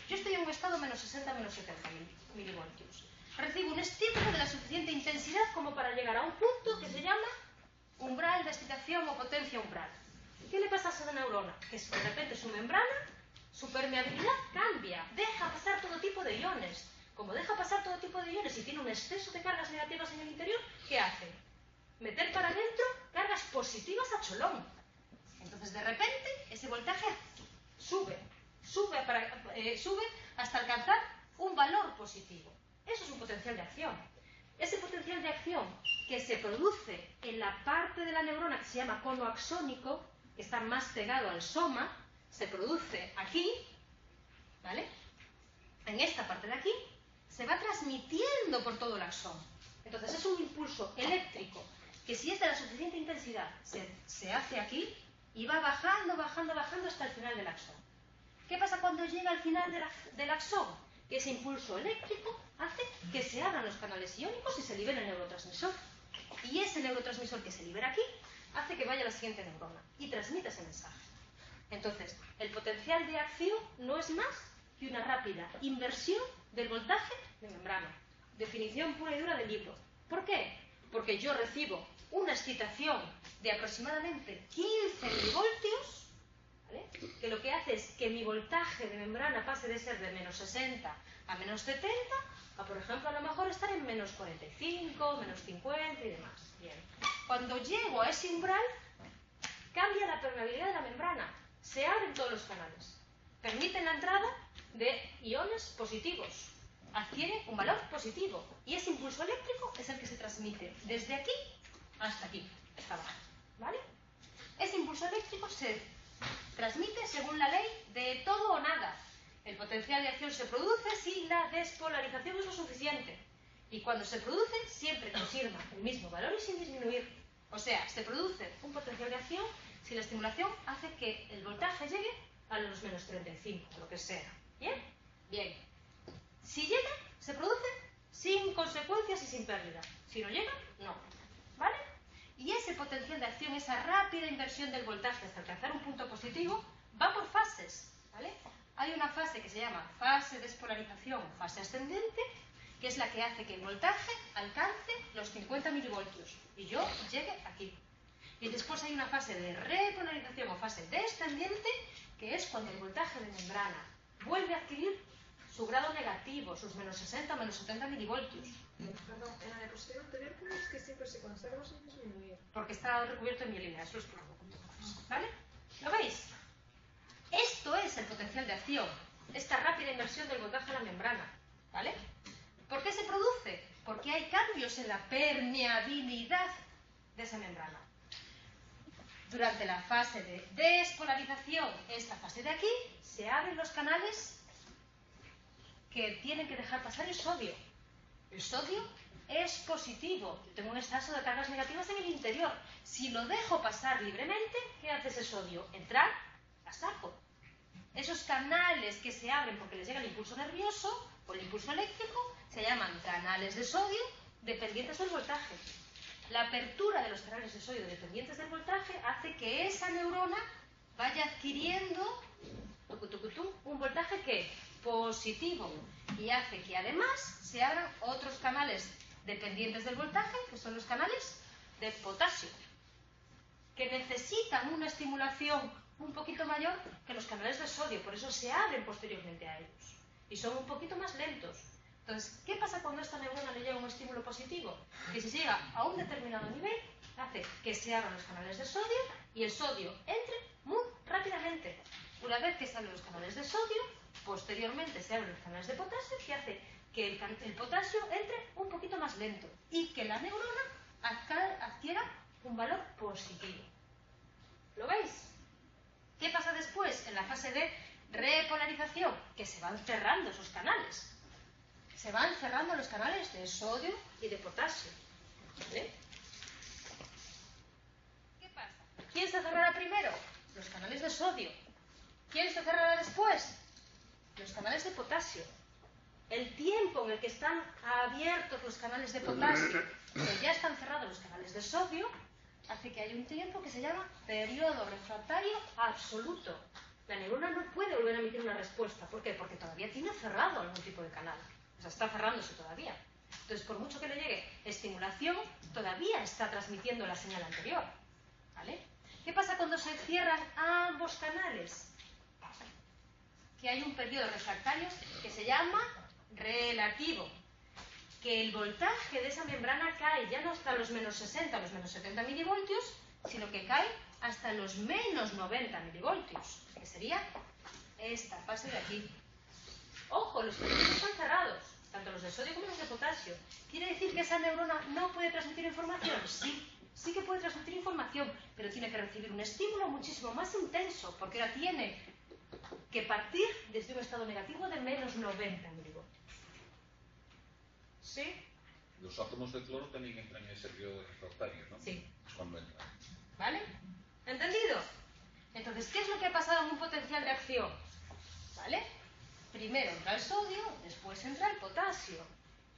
Speaker 1: Yo estoy en un estado menos 60, menos 70 milivoltios. Recibo un estímulo de la suficiente intensidad como para llegar a un punto que se llama umbral de excitación o potencia umbral. ¿Qué le pasa a esa neurona? Que de repente su membrana, su permeabilidad cambia, deja pasar todo tipo de iones. Como deja pasar todo tipo de iones y tiene un exceso de cargas negativas en el interior, ¿qué hace? Meter para adentro cargas positivas a cholón. Entonces, de repente, ese voltaje sube hasta alcanzar un valor positivo. Eso es un potencial de acción. Ese potencial de acción que se produce en la parte de la neurona que se llama cono axónico, que está más pegado al soma, se produce aquí, ¿vale? En esta parte de aquí, se va transmitiendo por todo el axón. Entonces es un impulso eléctrico que si es de la suficiente intensidad se hace aquí y va bajando hasta el final del axón. ¿Qué pasa cuando llega al final del axón? Que ese impulso eléctrico hace que se abran los canales iónicos y se libere el neurotransmisor. Y ese neurotransmisor que se libera aquí hace que vaya a la siguiente neurona y transmita ese mensaje. Entonces, el potencial de acción no es más que una rápida inversión del voltaje de membrana. Definición pura y dura del libro. ¿Por qué? Porque yo recibo una excitación de aproximadamente 15 milivoltios, ¿vale? Que lo que hace es que mi voltaje de membrana pase de ser de menos 60 a menos 70, a por ejemplo a lo mejor estar en menos 45, menos 50 y demás. Bien. Cuando llego a ese umbral, cambia la permeabilidad de la membrana, se abren todos los canales, permiten la entrada de iones positivos, adquiere un valor positivo y ese impulso eléctrico es el que se transmite desde aquí hasta aquí, hasta abajo, ¿vale? Ese impulso eléctrico se transmite según la ley de todo o nada. El potencial de acción se produce si la despolarización es lo suficiente. Y cuando se produce, siempre conserva el mismo valor y sin disminuir. O sea, se produce un potencial de acción si la estimulación hace que el voltaje llegue a los menos 35, o lo que sea. ¿Bien? Bien. Si llega, se produce sin consecuencias y sin pérdida. Si no llega, no. ¿Vale? Y ese potencial de acción, esa rápida inversión del voltaje hasta alcanzar un punto positivo, va por fases, ¿vale? Hay una fase que se llama fase de despolarización, fase ascendente, que es la que hace que el voltaje alcance los 50 milivoltios y yo llegue aquí. Y después hay una fase de repolarización o fase descendiente, que es cuando el voltaje de membrana vuelve a adquirir su grado negativo, sus menos 60, menos 70 milivoltios.
Speaker 4: Perdón, en la diapositiva anterior pones que siempre se conserva sin disminuir.
Speaker 1: Porque está recubierto en mielina, eso lo explico. ¿Vale? ¿Lo veis? Esto es el potencial de acción, esta rápida inversión del voltaje a la membrana. ¿Vale? ¿Por qué se produce? Porque hay cambios en la permeabilidad de esa membrana. Durante la fase de despolarización, esta fase de aquí, se abren los canales que tienen que dejar pasar el sodio. El sodio es positivo. Tengo un exceso de cargas negativas en el interior. Si lo dejo pasar libremente, ¿qué hace ese sodio? Entrar a saco. Esos canales que se abren porque les llega el impulso nervioso o el impulso eléctrico se llaman canales de sodio dependientes del voltaje. La apertura de los canales de sodio dependientes del voltaje hace que esa neurona vaya adquiriendo un voltaje que positivo y hace que además se abran otros canales dependientes del voltaje, que son los canales de potasio, que necesitan una estimulación un poquito mayor que los canales de sodio, por eso se abren posteriormente a ellos y son un poquito más lentos. Entonces, ¿qué pasa cuando a esta neurona le llega un estímulo positivo? Que si llega a un determinado nivel, hace que se abran los canales de sodio y el sodio entre muy rápidamente. Una vez que se abren los canales de sodio, posteriormente se abren los canales de potasio, que hace que el potasio entre un poquito más lento y que la neurona adquiera un valor positivo. ¿Lo veis? ¿Qué pasa después? En la fase de repolarización, que se van cerrando esos canales. Se van cerrando los canales de sodio y de potasio. ¿Vale? ¿Qué pasa? ¿Quién se cerrará primero? Los canales de sodio. ¿Quién se cerrará después? Los canales de potasio. El tiempo en el que están abiertos los canales de potasio, que ya están cerrados los canales de sodio, hace que haya un tiempo que se llama periodo refractario absoluto. La neurona no puede volver a emitir una respuesta. ¿Por qué? Porque todavía tiene cerrado algún tipo de canal. O sea, está cerrándose todavía. Entonces, por mucho que le llegue estimulación, todavía está transmitiendo la señal anterior. ¿Vale? ¿Qué pasa cuando se cierran ambos canales? Que hay un periodo refractario que se llama relativo. Que el voltaje de esa membrana cae ya no hasta los menos 60, los menos 70 milivoltios, sino que cae hasta los menos 90 milivoltios, que sería esta fase de aquí. Ojo, los canales están cerrados, tanto los de sodio como los de potasio. ¿Quiere decir que esa neurona no puede transmitir información? Sí, sí que puede transmitir información, pero tiene que recibir un estímulo muchísimo más intenso, porque ahora tiene que partir desde un estado negativo de menos 90 milivoltios. ¿Sí?
Speaker 3: Los átomos de cloro también entran en ese periodo refractario, ¿no?
Speaker 1: Sí.
Speaker 3: Es cuando entran.
Speaker 1: ¿Vale? ¿Entendido? Entonces, ¿qué es lo que ha pasado en un potencial de acción? ¿Vale? Primero entra el sodio, después entra el potasio.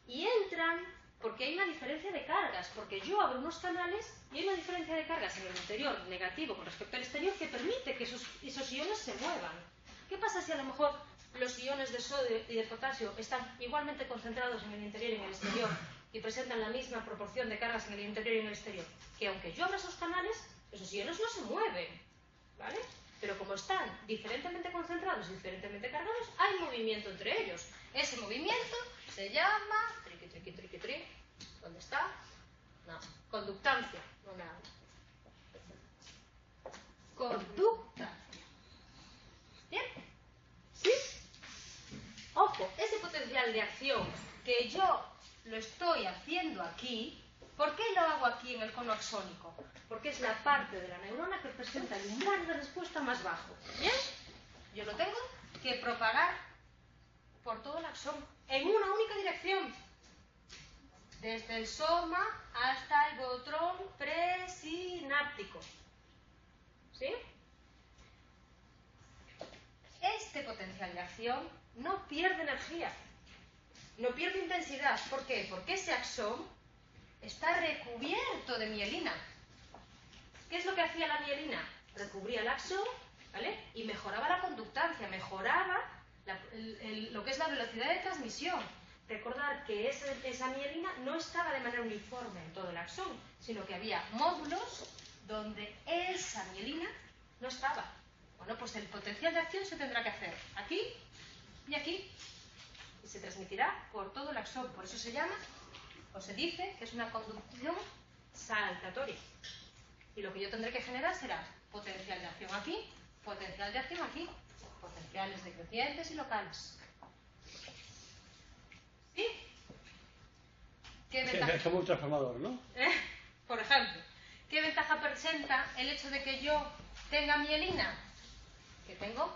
Speaker 1: Y entran porque hay una diferencia de cargas, porque yo abro unos canales y hay una diferencia de cargas en el interior negativo con respecto al exterior que permite que esos iones se muevan. ¿Qué pasa si a lo mejor los iones de sodio y de potasio están igualmente concentrados en el interior y en el exterior y presentan la misma proporción de cargas en el interior y en el exterior? Que aunque yo abra esos canales, esos iones no se mueven, ¿vale? Pero como están diferentemente concentrados y diferentemente cargados, hay movimiento entre ellos. Ese movimiento se llama... ¿Dónde está? No, conductancia. No me hago. Conductancia. ¿Bien? ¿Sí? Ojo, ese potencial de acción que yo lo estoy haciendo aquí, ¿por qué lo hago aquí en el cono axónico? Porque es la parte de la neurona que presenta el umbral de respuesta más bajo. ¿Bien? Yo lo tengo que propagar por todo el axón en una única dirección. Desde el soma hasta el botrón presináptico. ¿Sí? Este potencial de acción no pierde energía, no pierde intensidad. ¿Por qué? Porque ese axón está recubierto de mielina. ¿Qué es lo que hacía la mielina? Recubría el axón, ¿vale? Y mejoraba la conductancia, mejoraba lo que es la velocidad de transmisión. Recordar que esa mielina no estaba de manera uniforme en todo el axón, sino que había módulos donde esa mielina no estaba. Bueno, pues el potencial de acción se tendrá que hacer aquí y aquí. Y se transmitirá por todo el axón. Por eso se llama, o se dice, que es una conducción saltatoria. Y lo que yo tendré que generar será potencial de acción aquí, potencial de acción aquí, potenciales decrecientes y locales. ¿Sí? ¿Qué ventaja?
Speaker 2: Es como un transformador, ¿no?
Speaker 1: Por ejemplo, ¿qué ventaja presenta el hecho de que yo tenga mielina? Que tengo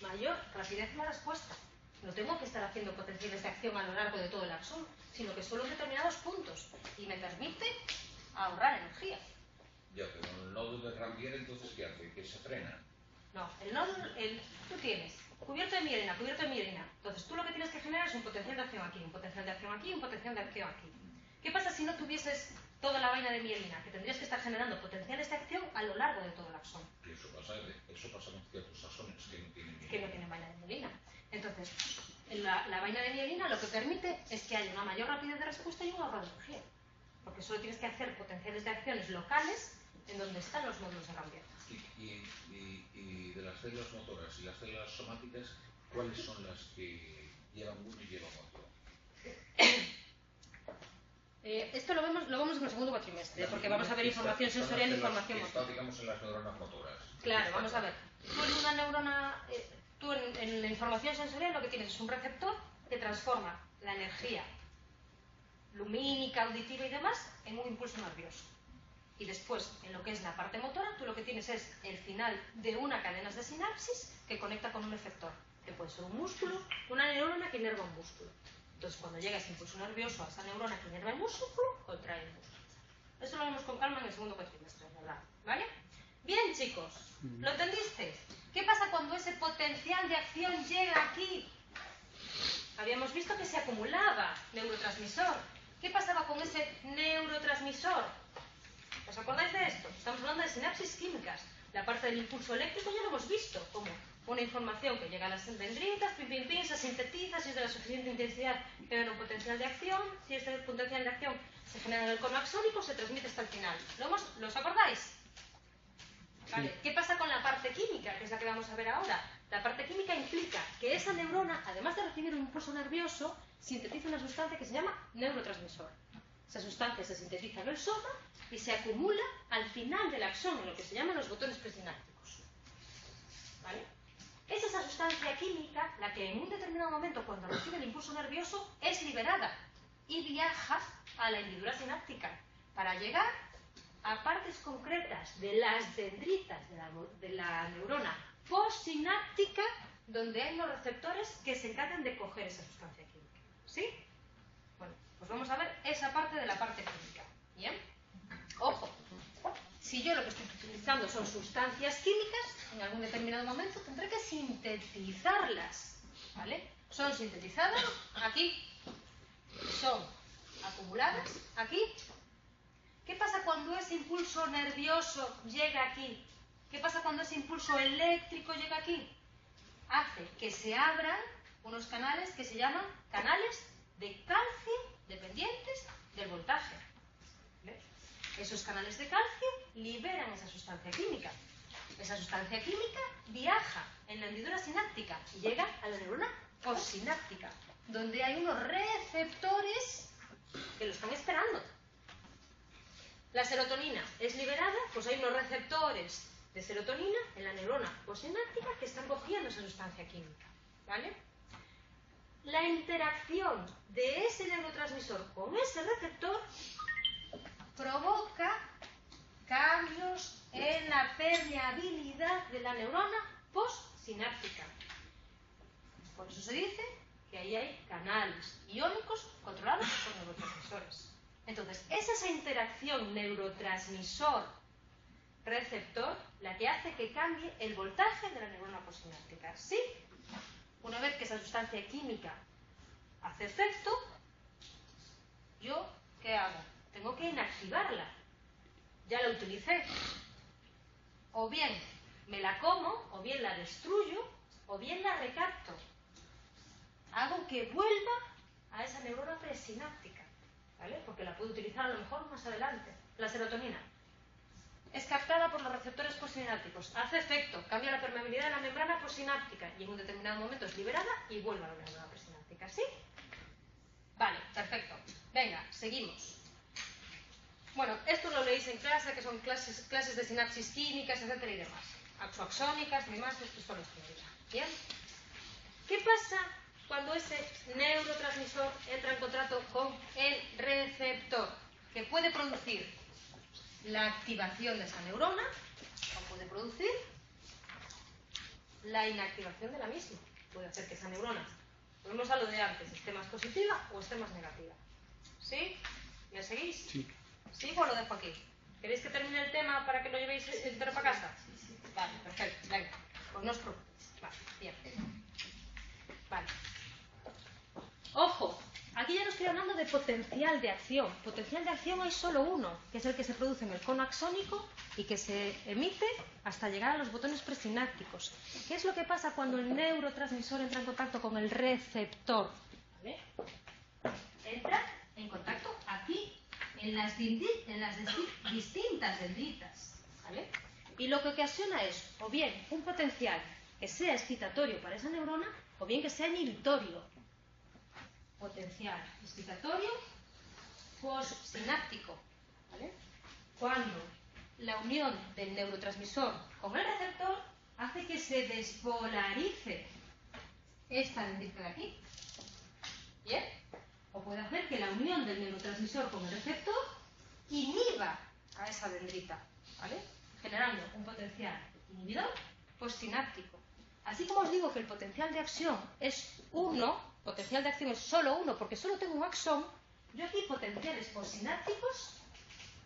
Speaker 1: mayor rapidez en la respuesta. No tengo que estar haciendo potenciales de acción a lo largo de todo el axón, sino que solo en determinados puntos. Y me permite ahorrar energía.
Speaker 3: Ya, pero el nodo de Rambier, entonces, ¿qué hace? ¿Que se frena?
Speaker 1: No, el nodo, tú tienes cubierto de mielina, cubierto de mielina. Entonces tú lo que tienes que generar es un potencial de acción aquí, un potencial de acción aquí, un potencial de acción aquí. ¿Qué pasa si no tuvieses toda la vaina de mielina? Que tendrías que estar generando potenciales de acción a lo largo de todo el axón.
Speaker 3: Y eso pasa con ciertos axones que no tienen mielina.
Speaker 1: Que no tienen vaina de mielina. Entonces, la vaina de mielina lo que permite es que haya una mayor rapidez de respuesta y un ahorro de energía. Porque solo tienes que hacer potenciales de acciones locales en donde están los módulos de Rambier.
Speaker 3: Y de las células motoras y las células somáticas, ¿cuáles son las que llevan uno y llevan otro?
Speaker 1: Esto lo vemos en el segundo cuatrimestre, porque vamos a ver información sensorial e información motora.
Speaker 3: Está, digamos, en las neuronas motoras.
Speaker 1: Claro, vamos a ver. Tú en una neurona, tú en la información sensorial lo que tienes es un receptor que transforma la energía lumínica, auditiva y demás en un impulso nervioso. Y después, en lo que es la parte motora, tú lo que tienes es el final de una cadena de sinapsis que conecta con un efector, que puede ser un músculo, una neurona que inerva un músculo. Entonces, cuando llega ese impulso nervioso a esa neurona que inerva el músculo, contrae el músculo. Eso lo vemos con calma en el segundo cuatrimestre, ¿verdad? ¿Vale? Bien, chicos, ¿lo entendisteis? ¿Qué pasa cuando ese potencial de acción llega aquí? Habíamos visto que se acumulaba neurotransmisor. ¿Qué pasaba con ese neurotransmisor? ¿Os acordáis de esto? Estamos hablando de sinapsis químicas. La parte del impulso eléctrico ya lo hemos visto, como una información que llega a las dendritas, pim, pim, pim, se sintetiza, si es de la suficiente intensidad genera un potencial de acción, si este potencial de acción se genera en el cono axónico, se transmite hasta el final. ¿Los acordáis? Vale. ¿Qué pasa con la parte química, que es la que vamos a ver ahora? La parte química implica que esa neurona, además de recibir un impulso nervioso, sintetiza una sustancia que se llama neurotransmisor. Esa sustancia se sintetiza en el soma y se acumula al final del axón, en lo que se llaman los botones presinápticos. ¿Vale? Es esa sustancia química la que en un determinado momento, cuando recibe el impulso nervioso, es liberada y viaja a la hendidura sináptica para llegar a partes concretas de las dendritas de la neurona postsináptica, donde hay los receptores que se encargan de coger esa sustancia química. ¿Sí? Bueno, pues vamos a ver esa parte de la parte química. ¿Bien? Ojo, si yo lo que estoy utilizando son sustancias químicas, en algún determinado momento tendré que sintetizarlas. ¿Vale? Son sintetizadas aquí, son acumuladas aquí. ¿Qué pasa cuando ese impulso nervioso llega aquí? ¿Qué pasa cuando ese impulso eléctrico llega aquí? Hace que se abran unos canales que se llaman canales de calcio dependientes del voltaje. ¿Vale? Esos canales de calcio liberan esa sustancia química. Esa sustancia química viaja en la hendidura sináptica y llega a la neurona postsináptica, donde hay unos receptores que lo están esperando. La serotonina es liberada, pues hay unos receptores de serotonina en la neurona postsináptica que están cogiendo esa sustancia química, ¿vale? La interacción de ese neurotransmisor con ese receptor provoca cambios en la permeabilidad de la neurona postsináptica. Por eso se dice que ahí hay canales iónicos controlados por neurotransmisores. Entonces, es esa interacción neurotransmisor-receptor la que hace que cambie el voltaje de la neurona postsináptica. ¿Sí? Una vez que esa sustancia química hace efecto, ¿yo qué hago? Tengo que inactivarla. Ya la utilicé. O bien me la como, o bien la destruyo, o bien la recapto. Hago que vuelva a esa neurona presináptica, ¿vale? Porque la puedo utilizar a lo mejor más adelante. La serotonina es captada por los receptores postsinápticos, hace efecto, cambia la permeabilidad de la membrana postsináptica y en un determinado momento es liberada y vuelve a la neurona presináptica. ¿Sí? Vale, perfecto. Venga, seguimos. Bueno, esto lo leéis en clase, que son clases de sinapsis químicas, etcétera y demás. Axoaxónicas, demás, esto solo es teoría. ¿Bien? ¿Qué pasa cuando ese neurotransmisor entra en contacto con el receptor? Que puede producir la activación de esa neurona o puede producir la inactivación de la misma. Puede hacer que esa neurona, volvemos a lo de antes, esté más positiva o esté más negativa. ¿Sí? ¿Me seguís?
Speaker 2: Sí.
Speaker 1: ¿Sí? Pues lo dejo aquí. ¿Queréis que termine el tema para que lo llevéis entero para casa? Vale, perfecto. Venga, pues no os preocupéis. Vale, bien. Vale. Ojo, aquí ya no estoy hablando de potencial de acción. Potencial de acción hay solo uno, que es el que se produce en el cono axónico y que se emite hasta llegar a los botones presinápticos. ¿Qué es lo que pasa cuando el neurotransmisor entra en contacto con el receptor? ¿Vale? Entra en contacto aquí, en las distintas dendritas, ¿vale? Y lo que ocasiona es, o bien, un potencial que sea excitatorio para esa neurona, o bien que sea inhibitorio. Potencial excitatorio postsináptico, ¿vale? Cuando la unión del neurotransmisor con el receptor hace que se despolarice esta dendrita de aquí. ¿Bien? O puede hacer que la unión del neurotransmisor con el receptor inhiba a esa dendrita, ¿vale? Generando un potencial inhibidor postsináptico. Así como os digo que el potencial de acción es uno, potencial de acción es solo uno porque solo tengo un axón, yo aquí potenciales postsinápticos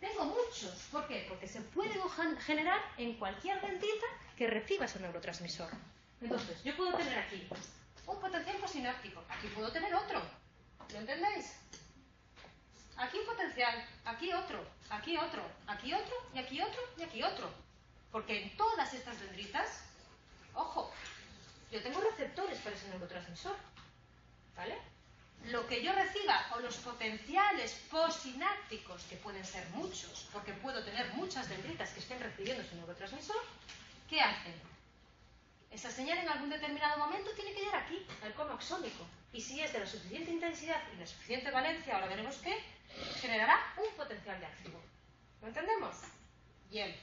Speaker 1: tengo muchos. ¿Por qué? Porque se pueden generar en cualquier dendrita que reciba ese neurotransmisor. Entonces, yo puedo tener aquí un potencial postsináptico, aquí puedo tener otro. ¿Lo entendéis? Aquí un potencial, aquí otro, aquí otro, aquí otro, y aquí otro, y aquí otro. Porque en todas estas dendritas, ojo, yo tengo receptores para ese neurotransmisor, ¿vale? Lo que yo reciba, o los potenciales postsinápticos, que pueden ser muchos, porque puedo tener muchas dendritas que estén recibiendo ese neurotransmisor, ¿qué hacen? Esa señal en algún determinado momento tiene que llegar aquí, al cono axónico. Y si es de la suficiente intensidad y de suficiente valencia, ahora veremos qué, generará un potencial de acción. ¿Lo entendemos? Bien.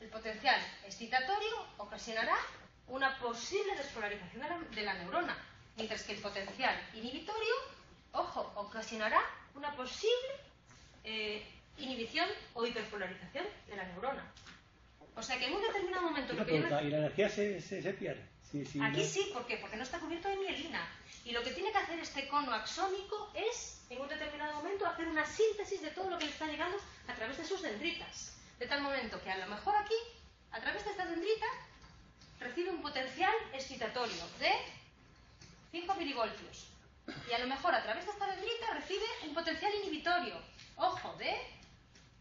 Speaker 1: El potencial excitatorio ocasionará una posible despolarización de la neurona, mientras que el potencial inhibitorio, ojo, ocasionará una posible inhibición o hiperpolarización de la neurona. O sea que en un determinado momento...
Speaker 2: Una pregunta, ¿y la energía se pierde? Sí,
Speaker 1: Aquí
Speaker 2: no.
Speaker 1: sí, ¿por qué? Porque no está cubierto de mielina. Y lo que tiene que hacer este cono axónico es, en un determinado momento, hacer una síntesis de todo lo que le está llegando a través de sus dendritas. De tal momento que a lo mejor aquí, a través de esta dendrita, recibe un potencial excitatorio de 5 milivoltios. Y a lo mejor a través de esta dendrita recibe un potencial inhibitorio, ojo, de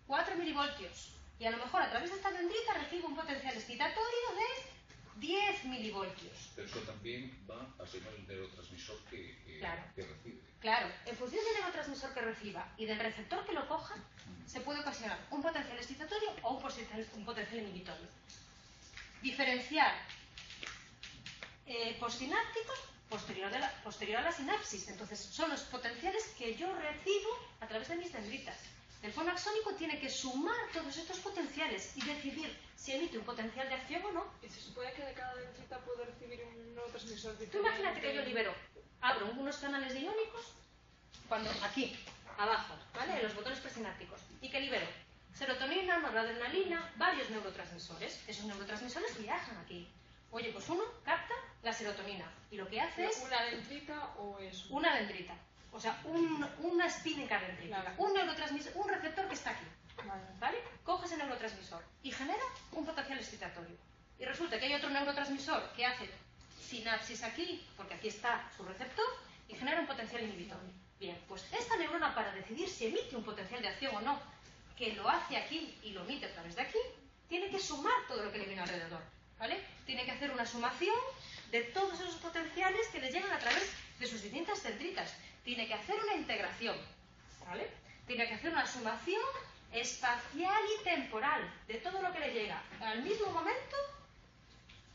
Speaker 1: 4 milivoltios. Y a lo mejor a través de esta dendrita recibe un potencial excitatorio de 10 milivoltios.
Speaker 3: Pero eso también va a ser el neurotransmisor que recibe.
Speaker 1: Claro, en función del neurotransmisor que reciba y del receptor que lo coja, se puede ocasionar un potencial excitatorio o un potencial inhibitorio. Diferenciar postsinápticos posterior a la sinapsis. Entonces, son los potenciales que yo recibo a través de mis dendritas. El cono axónico tiene que sumar todos estos potenciales y decidir si emite un potencial de acción o no.
Speaker 4: ¿Y se supone que de cada dendrita puedo recibir un neurotransmisor diferente?
Speaker 1: Tú imagínate que yo libero, abro unos canales iónicos, aquí, abajo, ¿vale? En los botones presinápticos, y que libero serotonina, noradrenalina, varios neurotransmisores. Esos neurotransmisores viajan aquí. Oye, pues uno capta la serotonina y lo que hace es...
Speaker 4: ¿Una dendrita o es...?
Speaker 1: Una dendrita. O sea, una espínica dendrítica.
Speaker 4: Claro.
Speaker 1: Un neurotransmisor, un receptor que está aquí.
Speaker 4: Vale.
Speaker 1: ¿Vale? Coge ese neurotransmisor y genera un potencial excitatorio. Y resulta que hay otro neurotransmisor que hace sinapsis aquí, porque aquí está su receptor, y genera un potencial inhibitorio. Bien, pues esta neurona, para decidir si emite un potencial de acción o no, que lo hace aquí y lo emite a través de aquí, tiene que sumar todo lo que le viene alrededor. ¿Vale? Tiene que hacer una sumación de todos esos potenciales que le llegan a través de sus distintas dendritas. Tiene que hacer una integración, ¿vale? Tiene que hacer una sumación espacial y temporal de todo lo que le llega al mismo momento,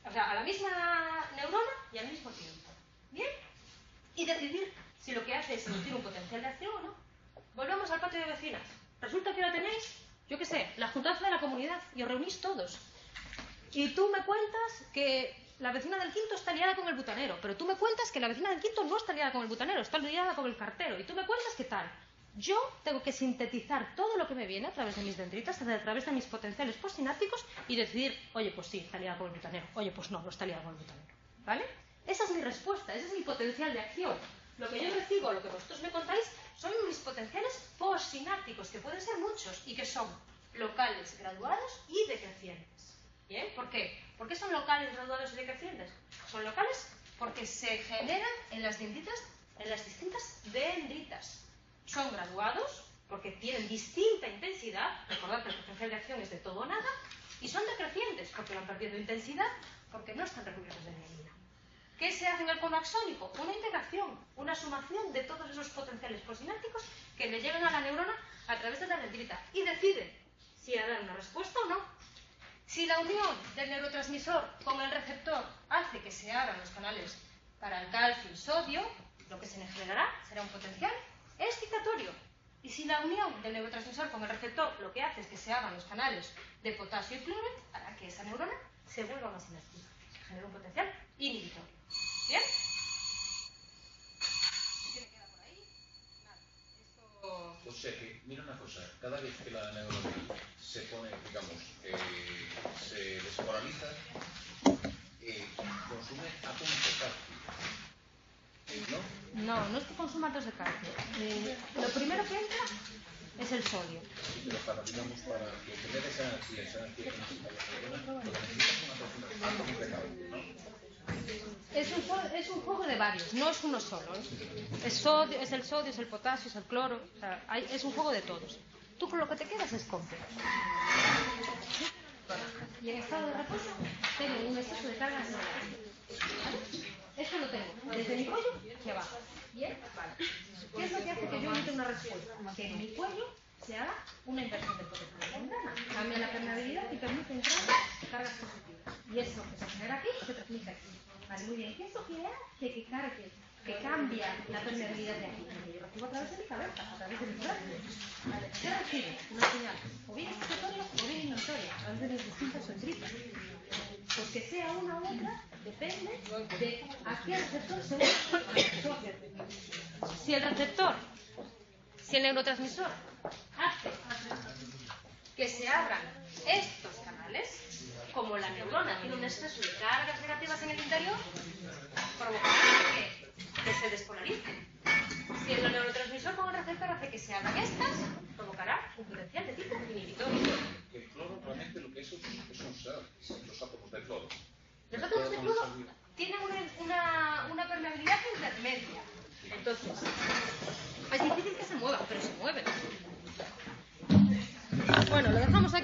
Speaker 1: o sea, a la misma neurona y al mismo tiempo. ¿Bien? Y decidir si lo que hace es emitir un potencial de acción o no. Volvemos al patio de vecinas. Resulta que ahora tenéis, yo qué sé, la juntanza de la comunidad y os reunís todos. Y tú me cuentas que la vecina del quinto está liada con el butanero, pero tú me cuentas que la vecina del quinto no está liada con el butanero, está liada con el cartero, y tú me cuentas qué tal. Yo tengo que sintetizar todo lo que me viene a través de mis dendritas, a través de mis potenciales postsinápticos, y decidir, oye, pues sí, está liada con el butanero, oye, pues no está liada con el butanero. ¿Vale? Esa es mi respuesta, ese es mi potencial de acción. Lo que yo recibo, lo que vosotros me contáis, son mis potenciales postsinápticos, que pueden ser muchos, y que son locales, graduados y decrecientes. ¿Bien? ¿Por qué? ¿Por qué son locales, graduados y decrecientes? Son locales porque se generan en las distintas dendritas. Son graduados porque tienen distinta intensidad, recordad que el potencial de acción es de todo o nada, y son decrecientes porque van perdiendo intensidad porque no están recubiertos de mielina. ¿Qué se hace en el cono axónico? Una integración, una sumación de todos esos potenciales postsinápticos que le llegan a la neurona a través de la dendrita y decide si a dar una respuesta o no. Si la unión del neurotransmisor con el receptor hace que se abran los canales para el calcio y sodio, lo que se le generará será un potencial excitatorio. Y si la unión del neurotransmisor con el receptor lo que hace es que se abran los canales de potasio y cloro, hará que esa neurona se vuelva más inactiva. Se genera un potencial inhibitorio. ¿Bien? ¿Qué queda por ahí? Nada. Esto...
Speaker 3: O sea que, mira una cosa, cada vez que la neurona se pone, digamos, se desmoraliza, consume átomos de calcio. ¿No?
Speaker 1: No es que consuma átomos de calcio. Lo primero que entra es el sodio.
Speaker 3: Sí, pero para obtener esa energía que necesita la neurona, lo que necesita son átomos de calcio, ¿no?
Speaker 1: Es un juego de varios, no es uno solo. Es el sodio, es el potasio, es el cloro. O sea, es un juego de todos. Tú con lo que te quedas es con cloro. Y en estado de reposo tengo un exceso de carga negativa. ¿Vale? Esto lo tengo desde mi cuello hacia abajo. ¿Bien? Vale. ¿Qué es lo que hace que yo emita una respuesta? Que en mi cuello se haga una inversión del potencial de membrana. Cambia la permeabilidad y permite entrar cargas positivas. Y eso que se genera aquí se transmite aquí. Vale, muy bien. ¿Qué es lo que hace que cambia la permeabilidad de aquí? Porque yo recibo a través de mi cabeza, a través de mi brazo. Vale. ¿Qué recibo? Una señal o bien excitatoria o bien inhibitoria, a través de mis distintas dendritas. Pues que sea una u otra depende de a qué receptor se une. Si el neurotransmisor hace que se abran estos canales, como la neurona tiene un exceso de cargas negativas en el interior, provocará que se despolarice. Si el neurotransmisor con el receptor hace que se abran estas, provocará un potencial de tipo inhibitorio.
Speaker 3: El cloro realmente lo que es un sal, los átomos de cloro.
Speaker 1: Los átomos de cloro tienen una permeabilidad intermedia. Entonces, es difícil que se muevan, pero se mueven. Bueno, lo dejamos aquí.